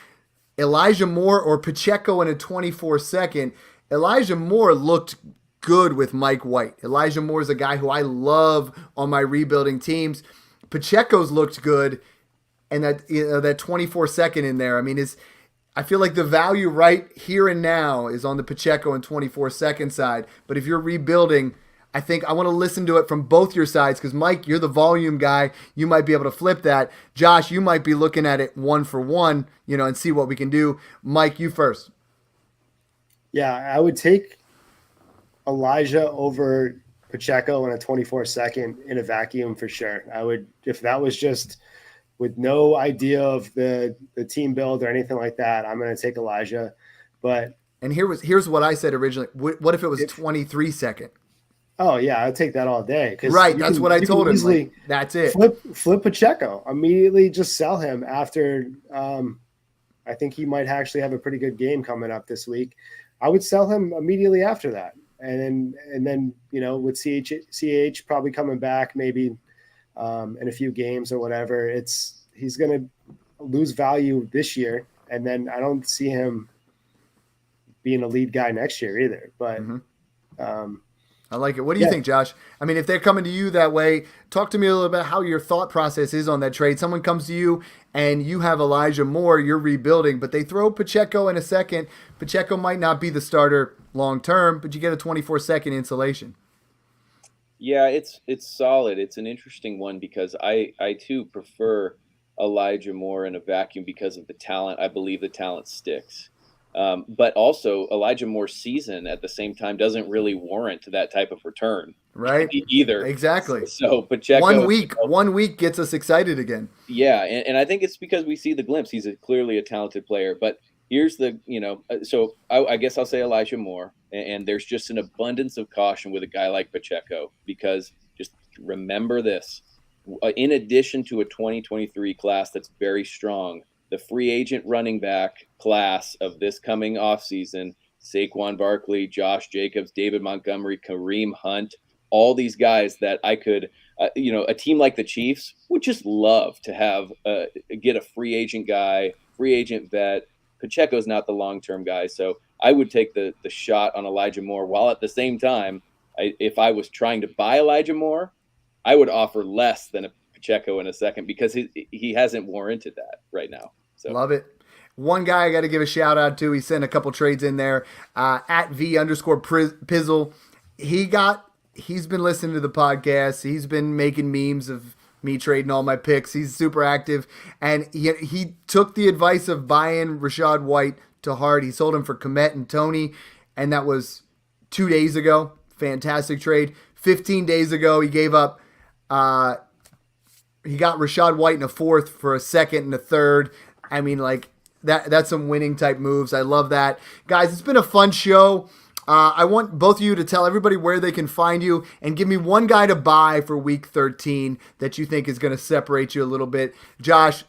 Elijah Moore or Pacheco in a 24 second. Elijah Moore looked good with Mike White. Elijah Moore is a guy who I love on my rebuilding teams. Pacheco's looked good, and that 24 second in there. I mean, I feel like the value right here and now is on the Pacheco and 24 second side. But if you're rebuilding, I think I want to listen to it from both your sides, because Mike, you're the volume guy. You might be able to flip that. Josh, you might be looking at it one for one, and see what we can do. Mike, you first. Yeah, I would take Elijah over Pacheco in a 24 second in a vacuum for sure. I would, if that was just with no idea of the team build or anything like that, I'm going to take Elijah. And here's what I said originally. What if it was 23 second? Oh yeah, I'd take that all day. Right, that's what I told him. Like, that's it. Flip Pacheco immediately. Just sell him after. I think he might actually have a pretty good game coming up this week. I would sell him immediately after that, and then with CH probably coming back maybe in a few games or whatever. He's going to lose value this year, and then I don't see him being a lead guy next year either. But. I like it. What do you think, Josh? I mean, if they're coming to you that way, talk to me a little bit about how your thought process is on that trade. Someone comes to you and you have Elijah Moore, you're rebuilding, but they throw Pacheco in a second. Pacheco might not be the starter long term, but you get a 24 second insulation. Yeah, it's solid. It's an interesting one because I too prefer Elijah Moore in a vacuum because of the talent. I believe the talent sticks. But also Elijah Moore's season at the same time doesn't really warrant that type of return, right? Either. Exactly. So Pacheco, 1 week gets us excited again. Yeah. And I think it's because we see the glimpse. He's clearly a talented player, but here's the, so I guess I'll say Elijah Moore, and there's just an abundance of caution with a guy like Pacheco, because just remember this, in addition to a 2023 class that's very strong, the free agent running back class of this coming offseason, Saquon Barkley, Josh Jacobs, David Montgomery, Kareem Hunt, all these guys that I could, a team like the Chiefs would just love to have, get a free agent guy, free agent vet. Pacheco's not the long-term guy. So I would take the shot on Elijah Moore, while at the same time, if I was trying to buy Elijah Moore, I would offer less than a Pacheco in a second because he hasn't warranted that right now. So love it. One guy I got to give a shout out to. He sent a couple trades in there. At V_Pizzle. He's been listening to the podcast. He's been making memes of me trading all my picks. He's super active, and he took the advice of buying Rachaad White to heart. He sold him for Kmet and Tony, and that was 2 days ago. Fantastic trade. 15 days ago, he gave up. He got Rachaad White in a fourth for a second and a third. I mean, like that's some winning type moves. I love that, guys. It's been a fun show. I want both of you to tell everybody where they can find you and give me one guy to buy for week 13 that you think is going to separate you a little bit. Josh,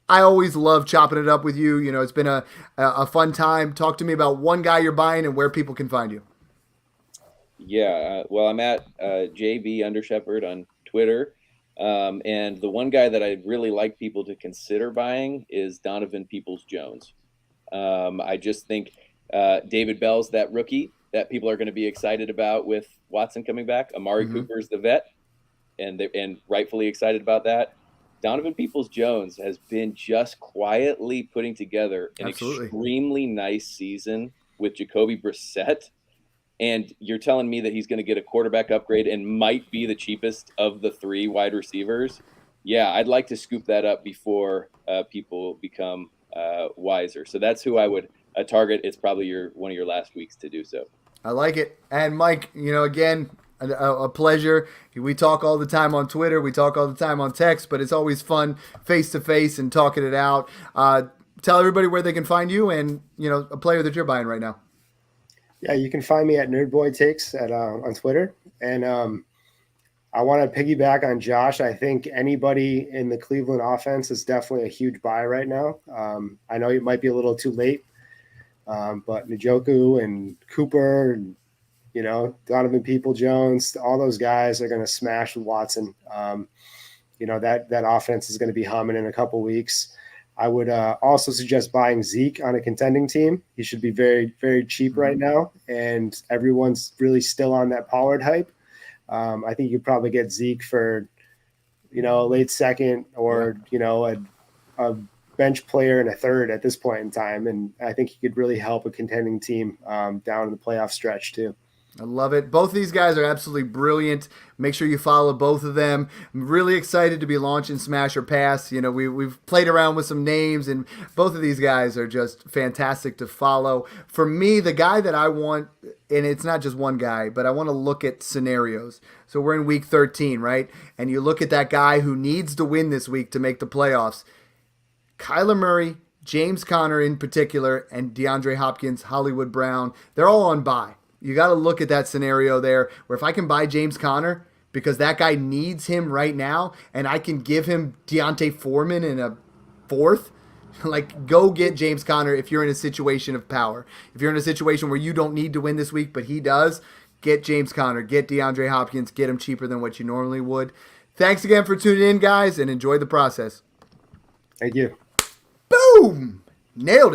I always love chopping it up with you. You know, it's been a fun time. Talk to me about one guy you're buying and where people can find you. Yeah, well, I'm at JV_Shepherd on Twitter. And the one guy that I'd really like people to consider buying is Donovan Peoples-Jones. I just think David Bell's that rookie that people are going to be excited about with Watson coming back. Amari Cooper's the vet, and rightfully excited about that. Donovan Peoples-Jones has been just quietly putting together an extremely nice season with Jacoby Brissett. And you're telling me that he's going to get a quarterback upgrade and might be the cheapest of the 3 wide receivers? Yeah, I'd like to scoop that up before people become wiser. So that's who I would target. It's probably one of your last weeks to do so. I like it. And Mike, again, a pleasure. We talk all the time on Twitter. We talk all the time on text, but it's always fun face-to-face and talking it out. Tell everybody where they can find you and, a player that you're buying right now. Yeah, you can find me at NerdBoyTakes on Twitter. And I want to piggyback on Josh. I think anybody in the Cleveland offense is definitely a huge buy right now. I know it might be a little too late, but Njoku and Cooper and, Donovan Peoples-Jones, all those guys are going to smash with Watson. That offense is going to be humming in a couple weeks. I would also suggest buying Zeke on a contending team. He should be very, very cheap right now, and everyone's really still on that Pollard hype. I think you could probably get Zeke for, a late second or, a bench player in a third at this point in time, and I think he could really help a contending team down in the playoff stretch too. I love it. Both of these guys are absolutely brilliant. Make sure you follow both of them. I'm really excited to be launching Smash or Pass. We've played around with some names, and both of these guys are just fantastic to follow. For me, the guy that I want, and it's not just one guy, but I want to look at scenarios. So we're in week 13, right? And you look at that guy who needs to win this week to make the playoffs. Kyler Murray, James Conner in particular, and DeAndre Hopkins, Hollywood Brown, they're all on bye. You got to look at that scenario there where if I can buy James Conner because that guy needs him right now and I can give him Deontay Foreman in a fourth, go get James Conner if you're in a situation of power. If you're in a situation where you don't need to win this week but he does, get James Conner, get DeAndre Hopkins, get him cheaper than what you normally would. Thanks again for tuning in, guys, and enjoy the process. Thank you. Boom! Nailed it.